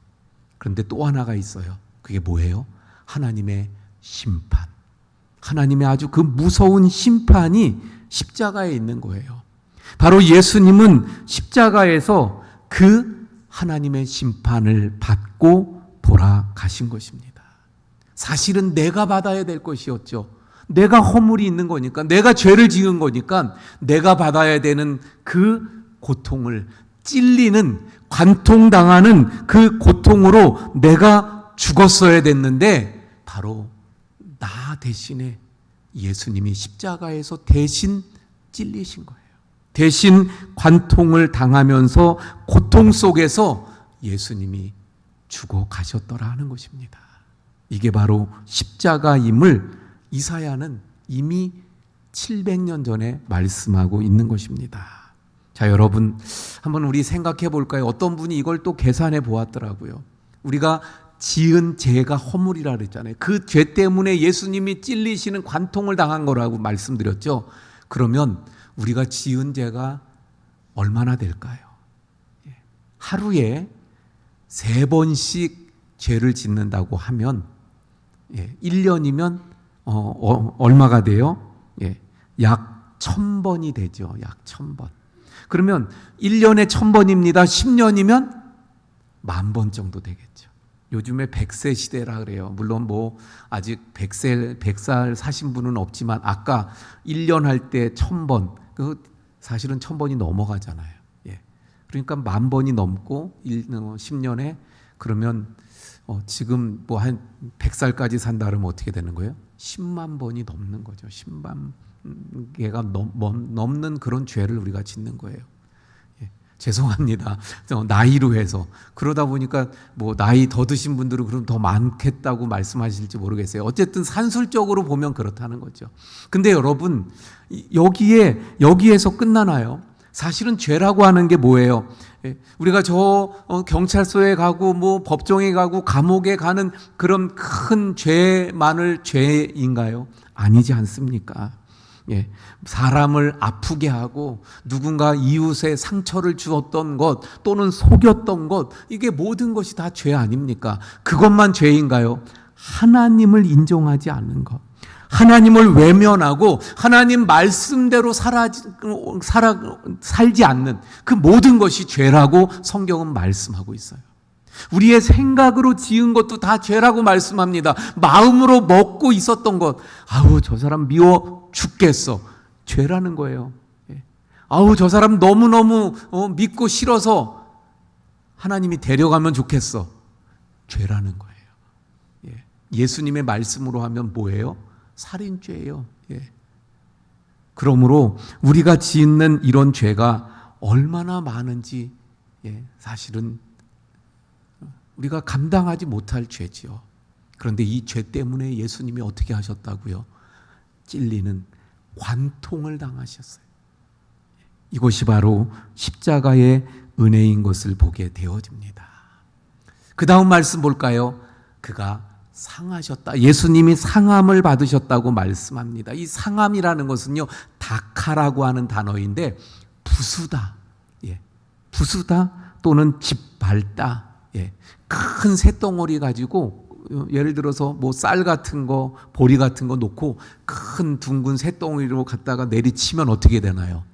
그런데 또 하나가 있어요. 그게 뭐예요? 하나님의 심판. 하나님의 아주 그 무서운 심판이 십자가에 있는 거예요. 바로 예수님은 십자가에서 그 하나님의 심판을 받고 돌아가신 것입니다. 사실은 내가 받아야 될 것이었죠. 내가 허물이 있는 거니까, 내가 죄를 지은 거니까 내가 받아야 되는 그 고통을, 찔리는, 관통당하는 그 고통으로 내가 죽었어야 됐는데 바로 나 대신에 예수님이 십자가에서 대신 찔리신 거예요. 대신 관통을 당하면서 고통 속에서 예수님이 죽어 가셨더라 하는 것입니다. 이게 바로 십자가임을 이사야는 이미 700년 전에 말씀하고 있는 것입니다. 자, 여러분 한번 우리 생각해 볼까요? 어떤 분이 이걸 또 계산해 보았더라고요. 우리가 지은 죄가 허물이라 그랬잖아요. 그 죄 때문에 예수님이 찔리시는 관통을 당한 거라고 말씀드렸죠. 그러면 우리가 지은 죄가 얼마나 될까요? 하루에 3번씩 죄를 짓는다고 하면 1년이면 얼마가 돼요? 약 1000번이 되죠. 약 1000번. 그러면 1년에 1000번입니다. 10년이면 10,000번 정도 되겠죠. 요즘에 100세 시대라 그래요. 물론 뭐 아직 100살 사신 분은 없지만 아까 1년 할 때 1000번, 그 사실은 1000번이 넘어가잖아요. 그러니까 10,000번이 넘고 10년에 그러면 지금 뭐 한 100살까지 산다 그러면 어떻게 되는 거예요? 10만 번이 넘는 거죠. 10만 개가 넘는 그런 죄를 우리가 짓는 거예요. 죄송합니다. 나이로 해서. 그러다 보니까 뭐 나이 더 드신 분들은 그럼 더 많겠다고 말씀하실지 모르겠어요. 어쨌든 산술적으로 보면 그렇다는 거죠. 근데 여러분, 여기에서 끝나나요? 사실은 죄라고 하는 게 뭐예요? 우리가 경찰서에 가고 뭐 법정에 가고 감옥에 가는 그런 큰 죄만을 죄인가요? 아니지 않습니까? 사람을 아프게 하고 누군가 이웃에 상처를 주었던 것 또는 속였던 것, 이게 모든 것이 다 죄 아닙니까? 그것만 죄인가요? 하나님을 인정하지 않는 것, 하나님을 외면하고 하나님 말씀대로 살지 않는 그 모든 것이 죄라고 성경은 말씀하고 있어요. 우리의 생각으로 지은 것도 다 죄라고 말씀합니다. 마음으로 먹고 있었던 것, 아우 저 사람 미워 죽겠어, 죄라는 거예요. 아우 저 사람 너무너무 믿고 싫어서 하나님이 데려가면 좋겠어, 죄라는 거예요. 예수님의 말씀으로 하면 뭐예요? 살인죄예요. 그러므로 우리가 짓는 이런 죄가 얼마나 많은지 사실은 우리가 감당하지 못할 죄지요. 그런데 이 죄 때문에 예수님이 어떻게 하셨다고요? 찔리는 관통을 당하셨어요. 이것이 바로 십자가의 은혜인 것을 보게 되어집니다. 그 다음 말씀 볼까요? 그가 상하셨다. 예수님이 상함을 받으셨다고 말씀합니다. 이 상함이라는 것은요, 다카라고 하는 단어인데 부수다, 부수다 또는 짓밟다. 큰 쇳덩어리 가지고 예를 들어서 뭐 쌀 같은 거, 보리 같은 거 놓고 큰 둥근 쇳덩어리로 갖다가 내리치면 어떻게 되나요?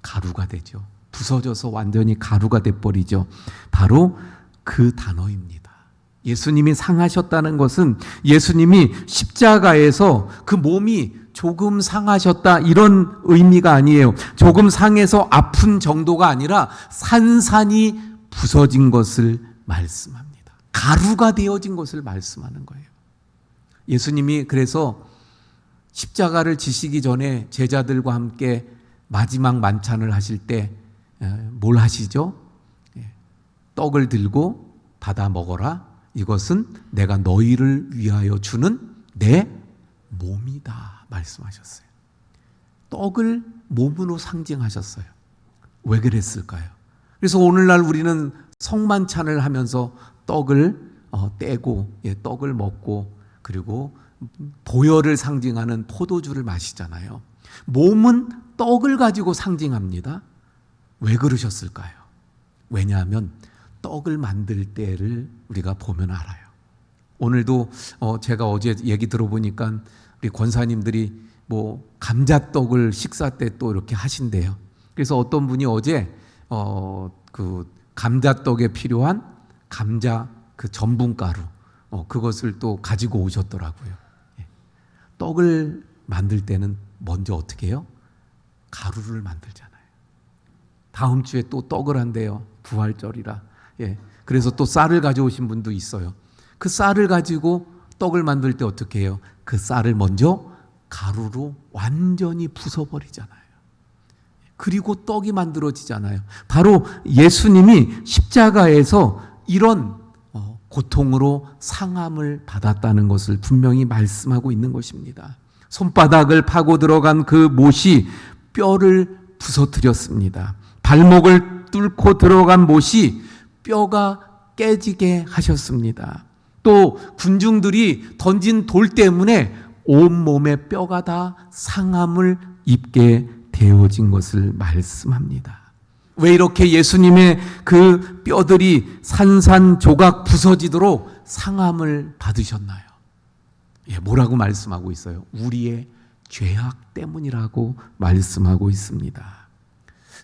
가루가 되죠. 부서져서 완전히 가루가 돼버리죠. 바로 그 단어입니다. 예수님이 상하셨다는 것은 예수님이 십자가에서 그 몸이 조금 상하셨다 이런 의미가 아니에요. 조금 상해서 아픈 정도가 아니라 산산이 부서진 것을 말씀합니다. 가루가 되어진 것을 말씀하는 거예요. 예수님이 그래서 십자가를 지시기 전에 제자들과 함께 마지막 만찬을 하실 때 뭘 하시죠? 떡을 들고 받아 먹어라. 이것은 내가 너희를 위하여 주는 내 몸이다 말씀하셨어요. 떡을 몸으로 상징하셨어요. 왜 그랬을까요? 그래서 오늘날 우리는 성만찬을 하면서 떡을 떼고 떡을 먹고 그리고 보혈을 상징하는 포도주를 마시잖아요. 몸은 떡을 가지고 상징합니다. 왜 그러셨을까요? 왜냐하면 떡을 만들 때를 우리가 보면 알아요. 오늘도 제가 어제 얘기 들어보니까 우리 권사님들이 뭐 감자떡을 식사 때 또 이렇게 하신대요. 그래서 어떤 분이 어제 그 감자떡에 필요한 감자 그 전분가루 그것을 또 가지고 오셨더라고요. 떡을 만들 때는 먼저 어떻게 해요? 가루를 만들잖아요. 다음 주에 또 떡을 한대요. 부활절이라. 그래서 또 쌀을 가져오신 분도 있어요. 그 쌀을 가지고 떡을 만들 때 어떻게 해요? 그 쌀을 먼저 가루로 완전히 부숴버리잖아요. 그리고 떡이 만들어지잖아요. 바로 예수님이 십자가에서 이런 고통으로 상함을 받았다는 것을 분명히 말씀하고 있는 것입니다. 손바닥을 파고 들어간 그 못이 뼈를 부서뜨렸습니다. 발목을 뚫고 들어간 못이 뼈가 깨지게 하셨습니다. 또 군중들이 던진 돌 때문에 온몸의 뼈가 다 상함을 입게 되어진 것을 말씀합니다. 왜 이렇게 예수님의 그 뼈들이 산산조각 부서지도록 상함을 받으셨나요? 뭐라고 말씀하고 있어요? 우리의 죄악 때문이라고 말씀하고 있습니다.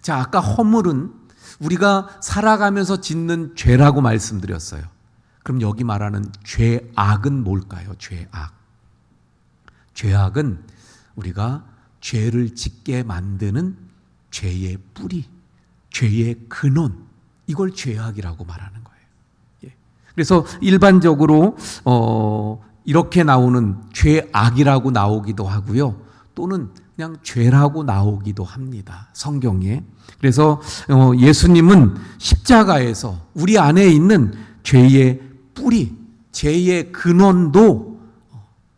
자, 아까 허물은 우리가 살아가면서 짓는 죄라고 말씀드렸어요. 그럼 여기 말하는 죄악은 뭘까요? 죄악. 죄악은 우리가 죄를 짓게 만드는 죄의 뿌리, 죄의 근원, 이걸 죄악이라고 말하는 거예요. 그래서 일반적으로 이렇게 나오는 죄악이라고 나오기도 하고요. 또는 그냥 죄라고 나오기도 합니다. 성경에. 그래서 예수님은 십자가에서 우리 안에 있는 죄의 뿌리, 죄의 근원도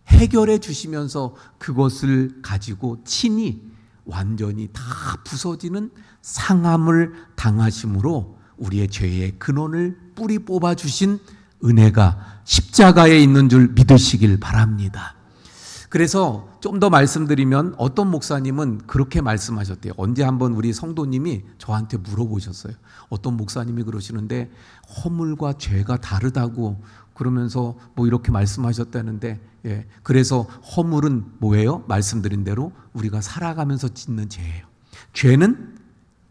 해결해 주시면서 그것을 가지고 친히 완전히 다 부서지는 상함을 당하심으로 우리의 죄의 근원을 뿌리 뽑아 주신 은혜가 십자가에 있는 줄 믿으시길 바랍니다. 그래서 좀 더 말씀드리면 어떤 목사님은 그렇게 말씀하셨대요. 언제 한번 우리 성도님이 저한테 물어보셨어요. 어떤 목사님이 그러시는데 허물과 죄가 다르다고 그러면서 뭐 이렇게 말씀하셨다는데 그래서 허물은 뭐예요? 말씀드린 대로 우리가 살아가면서 짓는 죄예요. 죄는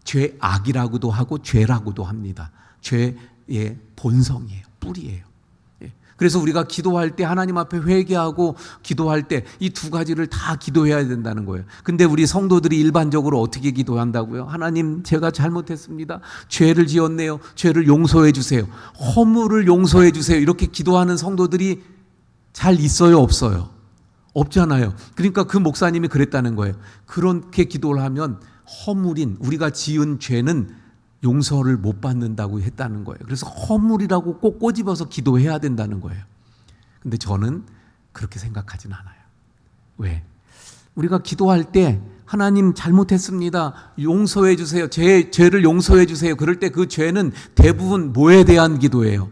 죄악이라고도 하고 죄라고도 합니다. 죄의 본성이에요. 뿌리예요. 예. 그래서 우리가 기도할 때 하나님 앞에 회개하고 기도할 때 이 두 가지를 다 기도해야 된다는 거예요. 근데 우리 성도들이 일반적으로 어떻게 기도한다고요? 하나님, 제가 잘못했습니다. 죄를 지었네요. 죄를 용서해 주세요. 허물을 용서해 주세요. 이렇게 기도하는 성도들이 잘 있어요, 없어요? 없잖아요. 그러니까 그 목사님이 그랬다는 거예요. 그렇게 기도를 하면 허물인 우리가 지은 죄는 용서를 못 받는다고 했다는 거예요. 그래서 허물이라고 꼭 꼬집어서 기도해야 된다는 거예요. 근데 저는 그렇게 생각하진 않아요. 왜? 우리가 기도할 때 하나님 잘못했습니다. 용서해 주세요. 죄를 용서해 주세요. 그럴 때 그 죄는 대부분 뭐에 대한 기도예요?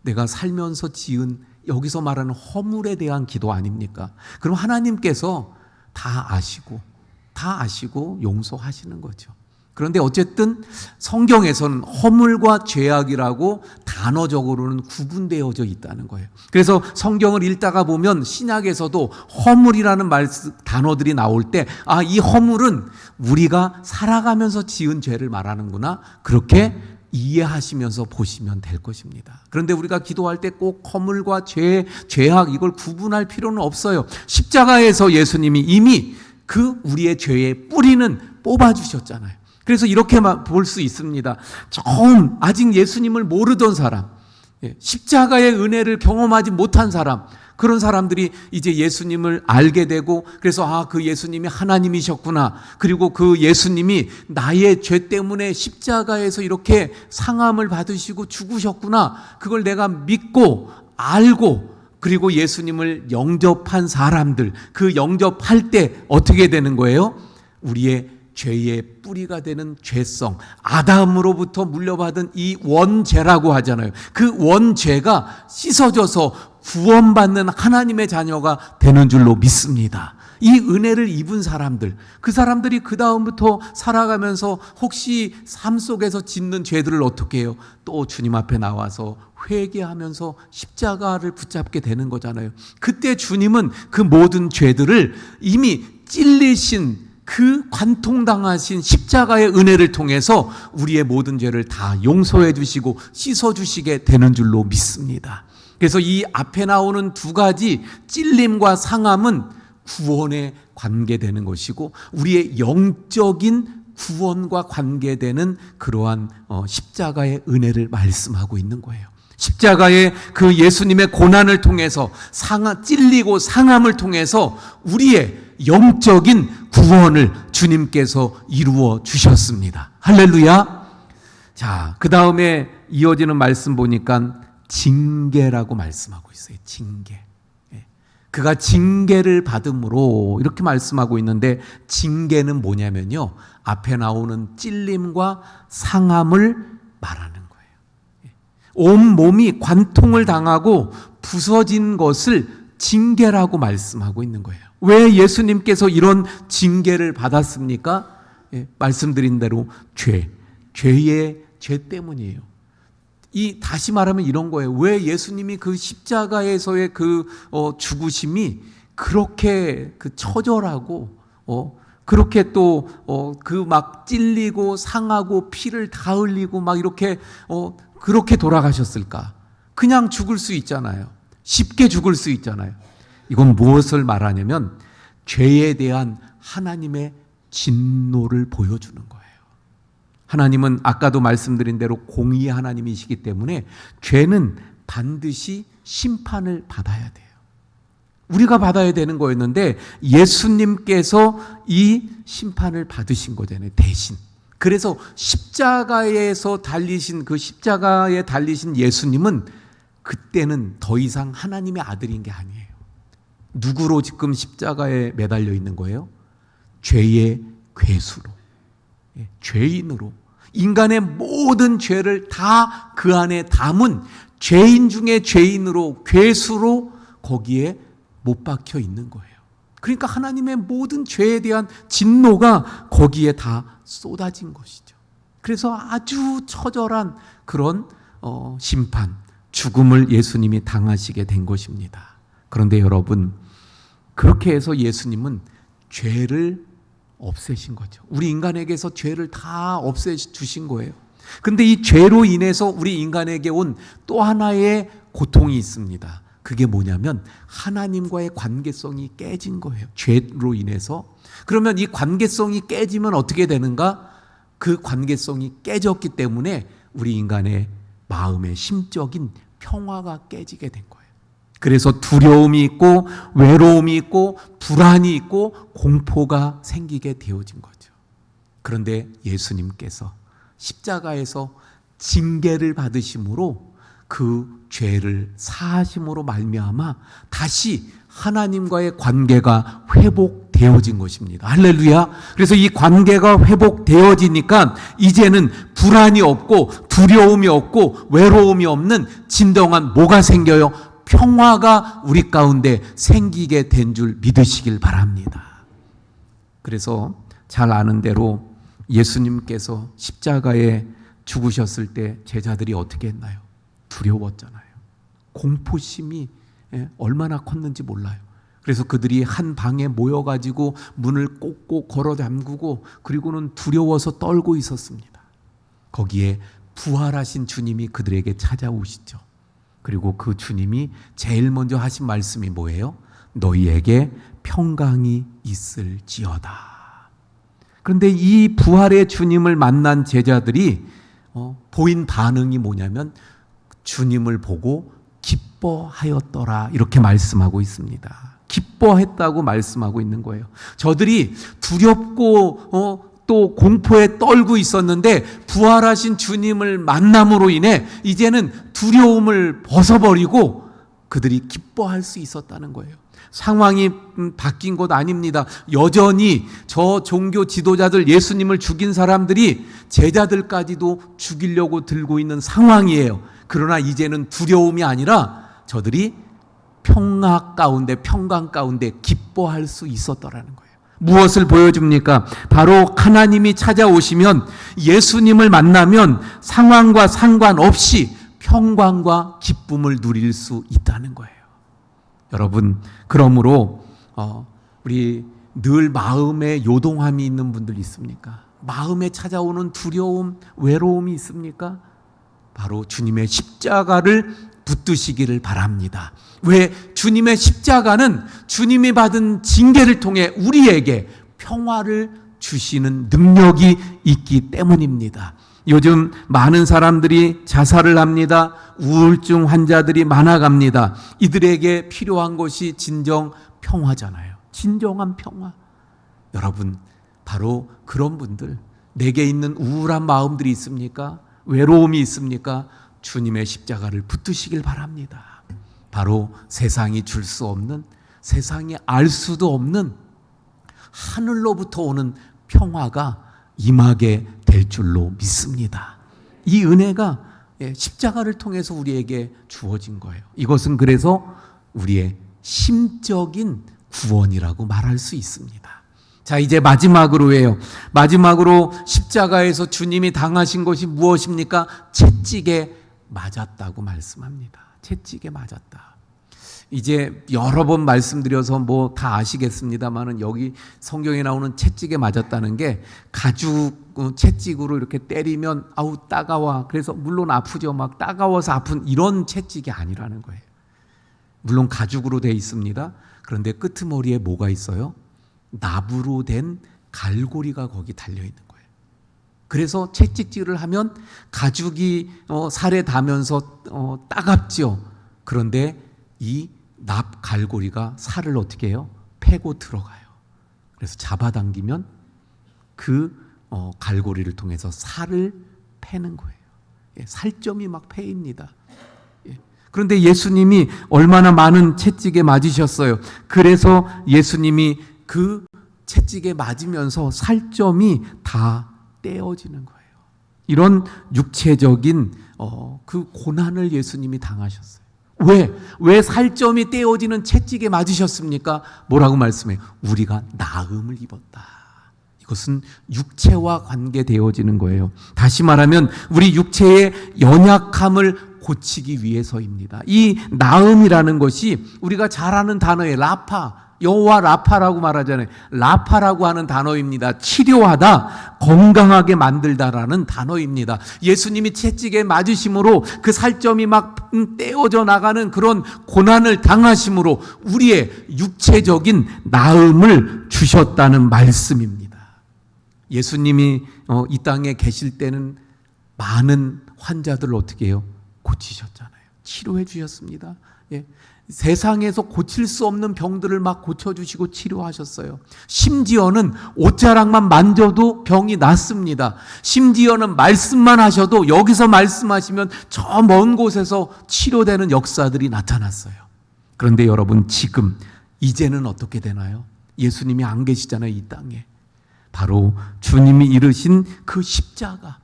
내가 살면서 지은 여기서 말하는 허물에 대한 기도 아닙니까? 그럼 하나님께서 다 아시고 용서하시는 거죠. 그런데 어쨌든 성경에서는 허물과 죄악이라고 단어적으로는 구분되어져 있다는 거예요. 그래서 성경을 읽다가 보면 신약에서도 허물이라는 단어들이 나올 때 이 허물은 우리가 살아가면서 지은 죄를 말하는구나, 그렇게 이해하시면서 보시면 될 것입니다. 그런데 우리가 기도할 때 꼭 허물과 죄악 이걸 구분할 필요는 없어요. 십자가에서 예수님이 이미 그 우리의 죄의 뿌리는 뽑아주셨잖아요. 그래서 이렇게 볼 수 있습니다. 처음 아직 예수님을 모르던 사람, 십자가의 은혜를 경험하지 못한 사람, 그런 사람들이 이제 예수님을 알게 되고, 그래서 그 예수님이 하나님이셨구나, 그리고 그 예수님이 나의 죄 때문에 십자가에서 이렇게 상함을 받으시고 죽으셨구나, 그걸 내가 믿고 알고, 그리고 예수님을 영접한 사람들, 그 영접할 때 어떻게 되는 거예요? 우리의 죄의 뿌리가 되는 죄성, 아담으로부터 물려받은 이 원죄라고 하잖아요. 그 원죄가 씻어져서 구원받는 하나님의 자녀가 되는 줄로 믿습니다. 이 은혜를 입은 사람들, 그 사람들이 그 다음부터 살아가면서 혹시 삶 속에서 짓는 죄들을 어떻게 해요? 또 주님 앞에 나와서 회개하면서 십자가를 붙잡게 되는 거잖아요. 그때 주님은 그 모든 죄들을 이미 찔리신, 그 관통당하신 십자가의 은혜를 통해서 우리의 모든 죄를 다 용서해 주시고 씻어 주시게 되는 줄로 믿습니다. 그래서 이 앞에 나오는 두 가지 찔림과 상함은 구원에 관계되는 것이고, 우리의 영적인 구원과 관계되는 그러한 십자가의 은혜를 말씀하고 있는 거예요. 십자가의 그 예수님의 고난을 통해서 찔리고 상함을 통해서 우리의 영적인 구원을 주님께서 이루어 주셨습니다. 할렐루야. 자, 그 다음에 이어지는 말씀 보니까 징계라고 말씀하고 있어요. 징계. 그가 징계를 받음으로 이렇게 말씀하고 있는데, 징계는 뭐냐면요, 앞에 나오는 찔림과 상함을 말하는 거예요. 온 몸이 관통을 당하고 부서진 것을 징계라고 말씀하고 있는 거예요. 왜 예수님께서 이런 징계를 받았습니까? 말씀드린 대로 죄의 죄 때문이에요. 다시 말하면 이런 거예요. 왜 예수님이 그 십자가에서의 그 죽으심이 그렇게 처절하고 그렇게 또 그 막 찔리고 상하고 피를 다 흘리고 막 이렇게 그렇게 돌아가셨을까? 그냥 죽을 수 있잖아요. 쉽게 죽을 수 있잖아요. 이건 무엇을 말하냐면 죄에 대한 하나님의 진노를 보여주는 거예요. 하나님은 아까도 말씀드린 대로 공의의 하나님이시기 때문에 죄는 반드시 심판을 받아야 돼요. 우리가 받아야 되는 거였는데 예수님께서 이 심판을 받으신 거잖아요, 대신. 그래서 십자가에서 달리신, 그 십자가에 달리신 예수님은 그때는 더 이상 하나님의 아들인 게 아니에요. 누구로 지금 십자가에 매달려 있는 거예요? 죄의 괴수로, 죄인으로, 인간의 모든 죄를 다 그 안에 담은 죄인 중에 죄인으로, 괴수로 거기에 못 박혀 있는 거예요. 그러니까 하나님의 모든 죄에 대한 진노가 거기에 다 쏟아진 것이죠. 그래서 아주 처절한 그런 심판, 죽음을 예수님이 당하시게 된 것입니다. 그런데 여러분, 그렇게 해서 예수님은 죄를 없애신 거죠. 우리 인간에게서 죄를 다 없애주신 거예요. 근데 이 죄로 인해서 우리 인간에게 온 또 하나의 고통이 있습니다. 그게 뭐냐면 하나님과의 관계성이 깨진 거예요. 죄로 인해서. 그러면 이 관계성이 깨지면 어떻게 되는가? 그 관계성이 깨졌기 때문에 우리 인간의 마음의 심적인 평화가 깨지게 된 거예요. 그래서 두려움이 있고 외로움이 있고 불안이 있고 공포가 생기게 되어진 거죠. 그런데 예수님께서 십자가에서 징계를 받으심으로 그 죄를 사하심으로 말미암아 다시 하나님과의 관계가 회복되어진 것입니다. 할렐루야. 그래서 이 관계가 회복되어지니까 이제는 불안이 없고 두려움이 없고 외로움이 없는 진정한 뭐가 생겨요? 평화가 우리 가운데 생기게 된 줄 믿으시길 바랍니다. 그래서 잘 아는 대로 예수님께서 십자가에 죽으셨을 때 제자들이 어떻게 했나요? 두려웠잖아요. 공포심이 얼마나 컸는지 몰라요. 그래서 그들이 한 방에 모여가지고 문을 꼭꼭 걸어 잠그고 그리고는 두려워서 떨고 있었습니다. 거기에 부활하신 주님이 그들에게 찾아오시죠. 그리고 그 주님이 제일 먼저 하신 말씀이 뭐예요? 너희에게 평강이 있을지어다. 그런데 이 부활의 주님을 만난 제자들이 보인 반응이 뭐냐면 주님을 보고 기뻐하였더라 이렇게 말씀하고 있습니다. 기뻐했다고 말씀하고 있는 거예요. 저들이 두렵고 또 공포에 떨고 있었는데 부활하신 주님을 만남으로 인해 이제는 두려움을 벗어버리고 그들이 기뻐할 수 있었다는 거예요. 상황이 바뀐 것 아닙니다. 여전히 저 종교 지도자들, 예수님을 죽인 사람들이 제자들까지도 죽이려고 들고 있는 상황이에요. 그러나 이제는 두려움이 아니라 저들이 평강 가운데 기뻐할 수 있었더라는 거예요. 무엇을 보여줍니까? 바로 하나님이 찾아오시면, 예수님을 만나면 상황과 상관없이 평강과 기쁨을 누릴 수 있다는 거예요. 여러분, 그러므로 우리 늘 마음에 요동함이 있는 분들 있습니까? 마음에 찾아오는 두려움, 외로움이 있습니까? 바로 주님의 십자가를 붙드시기를 바랍니다. 왜? 주님의 십자가는 주님이 받은 징계를 통해 우리에게 평화를 주시는 능력이 있기 때문입니다. 요즘 많은 사람들이 자살을 합니다. 우울증 환자들이 많아갑니다. 이들에게 필요한 것이 진정 평화잖아요. 진정한 평화. 여러분, 바로 그런 분들, 내게 있는 우울한 마음들이 있습니까? 외로움이 있습니까? 주님의 십자가를 붙드시길 바랍니다. 바로 세상이 줄 수 없는, 세상이 알 수도 없는 하늘로부터 오는 평화가 임하게 될 줄로 믿습니다. 이 은혜가 십자가를 통해서 우리에게 주어진 거예요. 이것은 그래서 우리의 심적인 구원이라고 말할 수 있습니다. 자, 이제 마지막으로예요. 마지막으로 십자가에서 주님이 당하신 것이 무엇입니까? 채찍에 맞았다고 말씀합니다. 채찍에 맞았다. 이제 여러 번 말씀드려서 뭐 다 아시겠습니다만은 여기 성경에 나오는 채찍에 맞았다는 게 가죽 채찍으로 이렇게 때리면 아우 따가워. 그래서 물론 아프죠. 막 따가워서 아픈 이런 채찍이 아니라는 거예요. 물론 가죽으로 돼 있습니다. 그런데 끄트머리에 뭐가 있어요? 나무로 된 갈고리가 거기 달려 있는 거예요. 그래서 채찍질을 하면 가죽이 살에 닿으면서 따갑죠. 그런데 이 납 갈고리가 살을 어떻게 해요? 패고 들어가요. 그래서 잡아당기면 그 갈고리를 통해서 살을 패는 거예요. 살점이 막 패입니다. 그런데 예수님이 얼마나 많은 채찍에 맞으셨어요. 그래서 예수님이 그 채찍에 맞으면서 살점이 다 떼어지는 거예요. 이런 육체적인 그 고난을 예수님이 당하셨어요. 왜 살점이 떼어지는 채찍에 맞으셨습니까? 뭐라고 말씀해요? 우리가 나음을 입었다. 이것은 육체와 관계되어지는 거예요. 다시 말하면 우리 육체의 연약함을 고치기 위해서입니다. 이 나음이라는 것이 우리가 잘 아는 단어의 라파, 여호와 라파라고 말하잖아요. 라파라고 하는 단어입니다. 치료하다, 건강하게 만들다라는 단어입니다. 예수님이 채찍에 맞으심으로 그 살점이 막 떼어져 나가는 그런 고난을 당하심으로 우리의 육체적인 나음을 주셨다는 말씀입니다. 예수님이 이 땅에 계실 때는 많은 환자들을 어떻게 해요? 고치셨잖아요. 치료해 주셨습니다. 예. 세상에서 고칠 수 없는 병들을 막 고쳐주시고 치료하셨어요. 심지어는 옷자락만 만져도 병이 낫습니다. 심지어는 말씀만 하셔도 여기서 말씀하시면 저 먼 곳에서 치료되는 역사들이 나타났어요. 그런데 여러분, 지금 이제는 어떻게 되나요? 예수님이 안 계시잖아요, 이 땅에. 바로 주님이 이르신 그 십자가,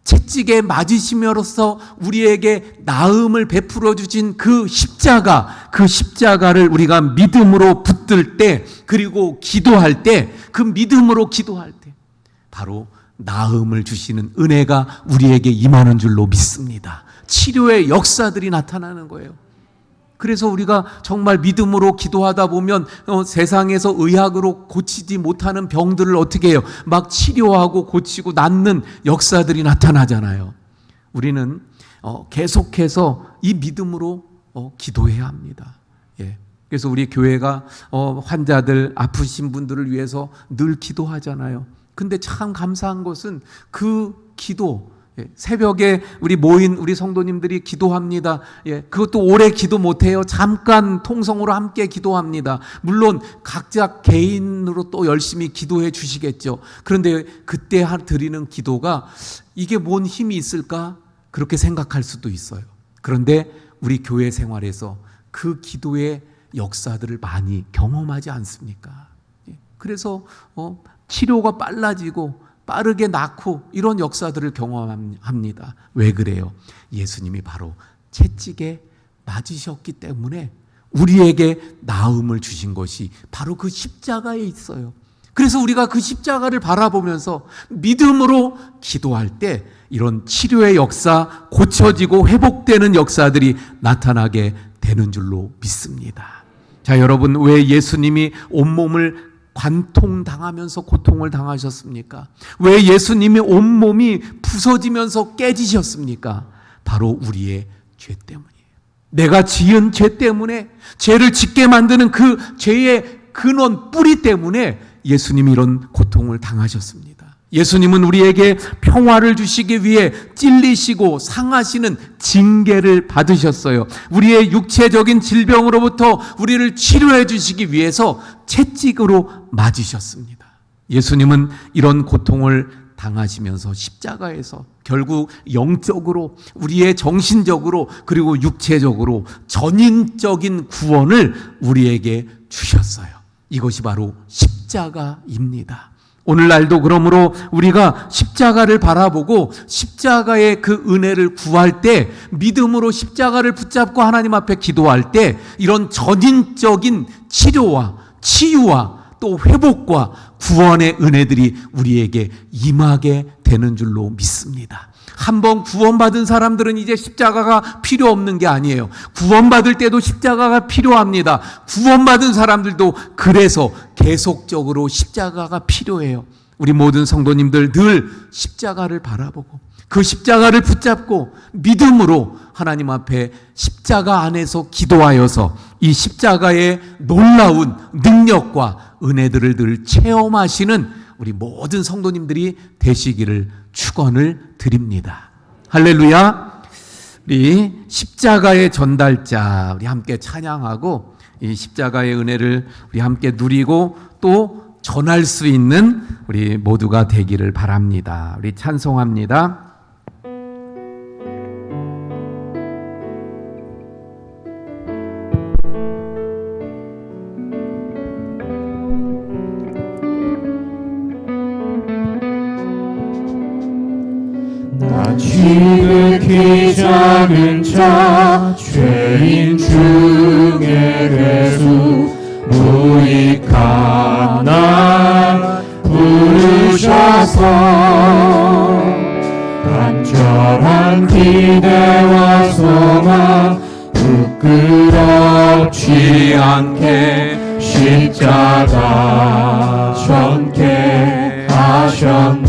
채찍에 맞으심으로써 우리에게 나음을 베풀어 주신 그 십자가를 우리가 믿음으로 붙들 때, 그리고 기도할 때, 그 믿음으로 기도할 때 바로 나음을 주시는 은혜가 우리에게 임하는 줄로 믿습니다. 치료의 역사들이 나타나는 거예요. 그래서 우리가 정말 믿음으로 기도하다 보면 세상에서 의학으로 고치지 못하는 병들을 어떻게 해요? 막 치료하고 고치고 낫는 역사들이 나타나잖아요. 우리는 계속해서 이 믿음으로 기도해야 합니다. 예. 그래서 우리 교회가 환자들, 아프신 분들을 위해서 늘 기도하잖아요. 근데 참 감사한 것은 그 기도, 새벽에 우리 모인 우리 성도님들이 기도합니다. 그것도 오래 기도 못해요. 잠깐 통성으로 함께 기도합니다. 물론 각자 개인으로 또 열심히 기도해 주시겠죠. 그런데 그때 드리는 기도가 이게 뭔 힘이 있을까? 그렇게 생각할 수도 있어요. 그런데 우리 교회 생활에서 그 기도의 역사들을 많이 경험하지 않습니까? 그래서 치료가 빨라지고 빠르게 낫고 이런 역사들을 경험합니다. 왜 그래요? 예수님이 바로 채찍에 맞으셨기 때문에 우리에게 나음을 주신 것이 바로 그 십자가에 있어요. 그래서 우리가 그 십자가를 바라보면서 믿음으로 기도할 때 이런 치료의 역사, 고쳐지고 회복되는 역사들이 나타나게 되는 줄로 믿습니다. 자, 여러분, 왜 예수님이 온몸을 관통당하면서 고통을 당하셨습니까? 왜 예수님이 온몸이 부서지면서 깨지셨습니까? 바로 우리의 죄 때문이에요. 내가 지은 죄 때문에, 죄를 짓게 만드는 그 죄의 근원, 뿌리 때문에 예수님이 이런 고통을 당하셨습니다. 예수님은 우리에게 평화를 주시기 위해 찔리시고 상하시는 징계를 받으셨어요. 우리의 육체적인 질병으로부터 우리를 치료해 주시기 위해서 채찍으로 맞으셨습니다. 예수님은 이런 고통을 당하시면서 십자가에서 결국 영적으로, 우리의 정신적으로, 그리고 육체적으로 전인적인 구원을 우리에게 주셨어요. 이것이 바로 십자가입니다. 오늘날도 그러므로 우리가 십자가를 바라보고 십자가의 그 은혜를 구할 때, 믿음으로 십자가를 붙잡고 하나님 앞에 기도할 때 이런 전인적인 치료와 치유와 또 회복과 구원의 은혜들이 우리에게 임하게 되는 줄로 믿습니다. 한번 구원받은 사람들은 이제 십자가가 필요 없는 게 아니에요. 구원받을 때도 십자가가 필요합니다. 구원받은 사람들도 그래서 계속적으로 십자가가 필요해요. 우리 모든 성도님들 늘 십자가를 바라보고 그 십자가를 붙잡고 믿음으로 하나님 앞에 십자가 안에서 기도하여서 이 십자가의 놀라운 능력과 은혜들을 늘 체험하시는 우리 모든 성도님들이 되시기를 축원을 드립니다. 할렐루야. 우리 십자가의 전달자 우리 함께 찬양하고 이 십자가의 은혜를 우리 함께 누리고 또 전할 수 있는 우리 모두가 되기를 바랍니다. 우리 찬송합니다. 나 지극히 작은 자 죄인 중에 대수 무익한 나 부르셔서 간절한 기대와 소망 부끄럽지 않게 십자가 전케 하셨네.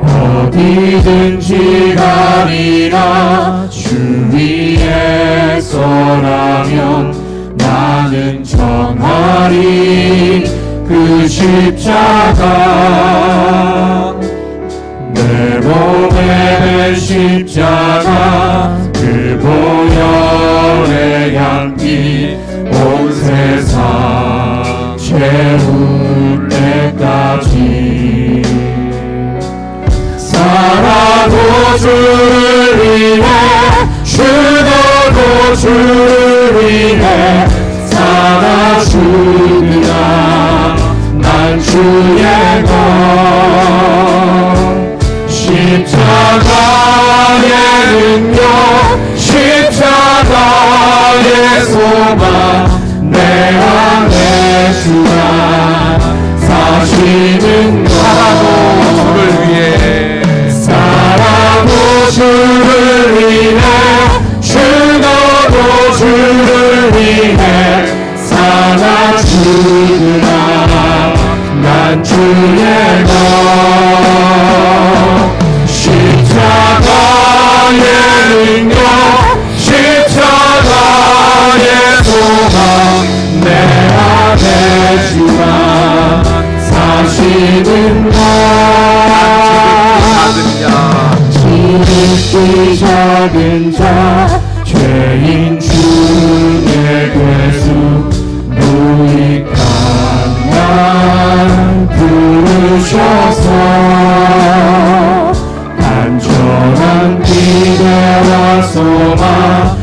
어디든지 가리라 주 위에 서라면 나는 전하리 그 십자가. 내 몸에 된 십자가 그 보혈의 향기 온 세상 채울 때까지 살아도 주를 위해 죽어도 주를 위해 살아 죽으라 난 주의 것. 십자가의 능력 십자가의 소망 내 안에 주가 사시는 것. 살아도 주를 위해 죽어도 주를 위해 살아 죽으라 난 주의 것. 십자가의 능력 십자가의 소망 내 안에 주가 사시는 것. 지극히 작은 자 죄인 중에 괴수 무익한 양 부르셔서 간절한 기대와 소망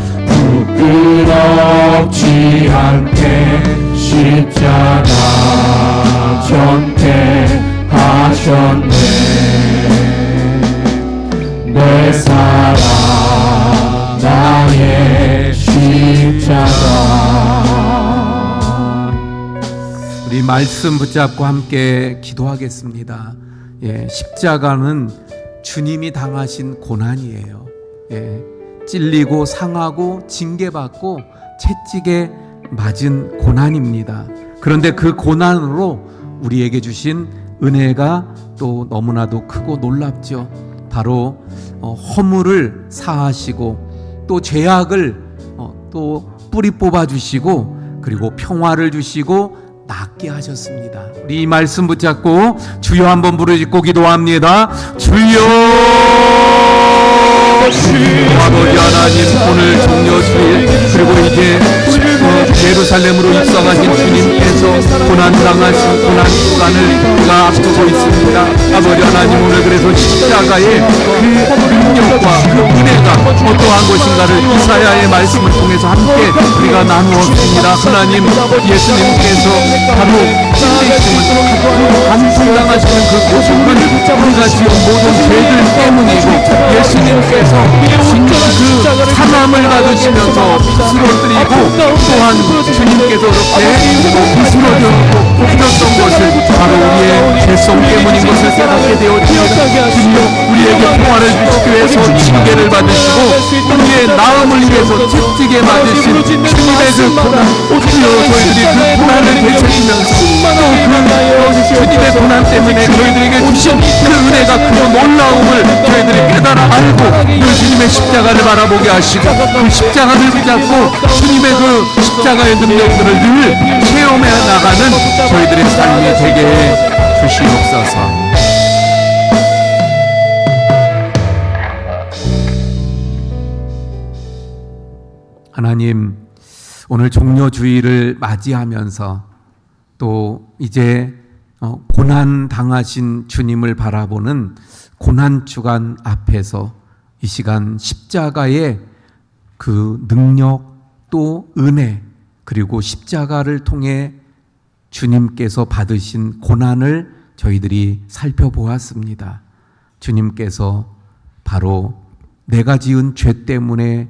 부끄럽지 않게 십자가 전케 하셨네. 내 사랑 나의 십자가. 우리 말씀 붙잡고 함께 기도하겠습니다. 십자가는 주님이 당하신 고난이에요. 찔리고 상하고 징계받고 채찍에 맞은 고난입니다. 그런데 그 고난으로 우리에게 주신 은혜가 또 너무나도 크고 놀랍죠. 바로 허물을 사하시고 또 죄악을 또 뿌리 뽑아 주시고 그리고 평화를 주시고 낫게 하셨습니다. 우리 이 말씀 붙잡고 주여 한번 부르짖고 기도합니다. 주여 아버지 하나님, 오늘 종려주일 그리고 이제 예루살렘으로 입성하신 주님께서 고난당하신 고난 시간을 우리가 앞두고 있습니다. 아버지 하나님, 오늘 그래서 십자가의 그 능력과 그 은혜가 어떠한 것인가를 이사야의 말씀을 통해서 함께 우리가 나누었습니다. 하나님, 예수님께서 바로 찔리심을 감당하시는 그 고통은 우리가 지은 모든 죄들 때문이고 예수님께서 진짜 그 사함을 받으시면서 쓰러뜨리고 또한 주님께서 그렇게 쓰러졌고 죽였던 것을 바로 우리의 죄성 때문인 것을 깨닫게 되었습니다. 주님, 우리에게 평화를 주시기 위해서 징계를 받으시고 우리의 나음을 위해서 채찍에 맞으신 주님의 그 고난, 주여 저희들이 그 고난을 되찾으면서 또 그 주님의 고난 때문에 저희들에게 주신 그 은혜가 그 놀라움을 저희들이 깨달아 알고 그 주님의 십자가를 바라보게 하시고 그 십자가를 붙잡고 주님의 그 십자가의 능력들을 늘 체험해 나가는 저희들의 삶이 되게 해 주시옵소서. 하나님, 오늘 종려주의를 맞이하면서 또 이제 고난 당하신 주님을 바라보는 고난주간 앞에서 이 시간 십자가의 그 능력 또 은혜 그리고 십자가를 통해 주님께서 받으신 고난을 저희들이 살펴보았습니다. 주님께서 바로 내가 지은 죄 때문에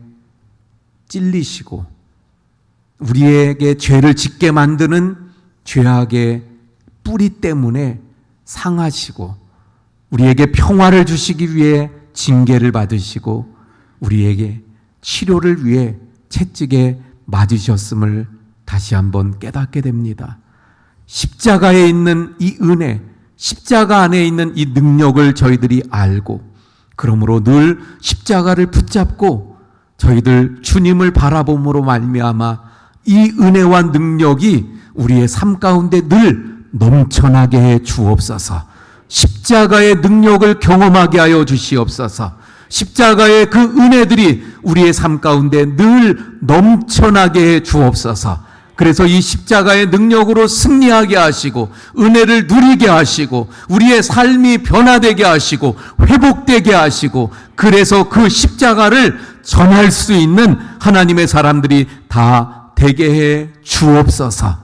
찔리시고 우리에게 죄를 짓게 만드는 죄악의 뿌리 때문에 상하시고 우리에게 평화를 주시기 위해 징계를 받으시고 우리에게 치료를 위해 채찍에 맞으셨음을 다시 한번 깨닫게 됩니다. 십자가에 있는 이 은혜, 십자가 안에 있는 이 능력을 저희들이 알고, 그러므로 늘 십자가를 붙잡고 저희들 주님을 바라봄으로 말미암아 이 은혜와 능력이 우리의 삶 가운데 늘 넘쳐나게 해 주옵소서. 십자가의 능력을 경험하게 하여 주시옵소서. 십자가의 그 은혜들이 우리의 삶 가운데 늘 넘쳐나게 해 주옵소서. 그래서 이 십자가의 능력으로 승리하게 하시고 은혜를 누리게 하시고 우리의 삶이 변화되게 하시고 회복되게 하시고, 그래서 그 십자가를 전할 수 있는 하나님의 사람들이 다 되게 해 주옵소서.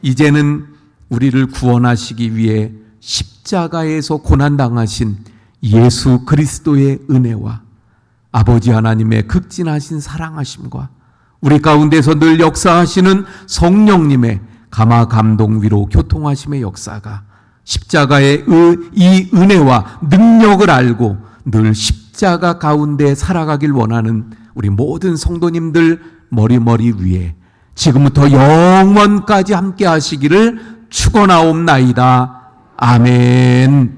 이제는 우리를 구원하시기 위해 십자가에서 고난당하신 예수 그리스도의 은혜와 아버지 하나님의 극진하신 사랑하심과 우리 가운데서 늘 역사하시는 성령님의 감화 감동 위로 교통하심의 역사가, 십자가의 이 은혜와 능력을 알고 늘 십자가 가운데 살아가길 원하는 우리 모든 성도님들 머리 위에 지금부터 영원까지 함께 하시기를 축원하옵나이다. 아멘.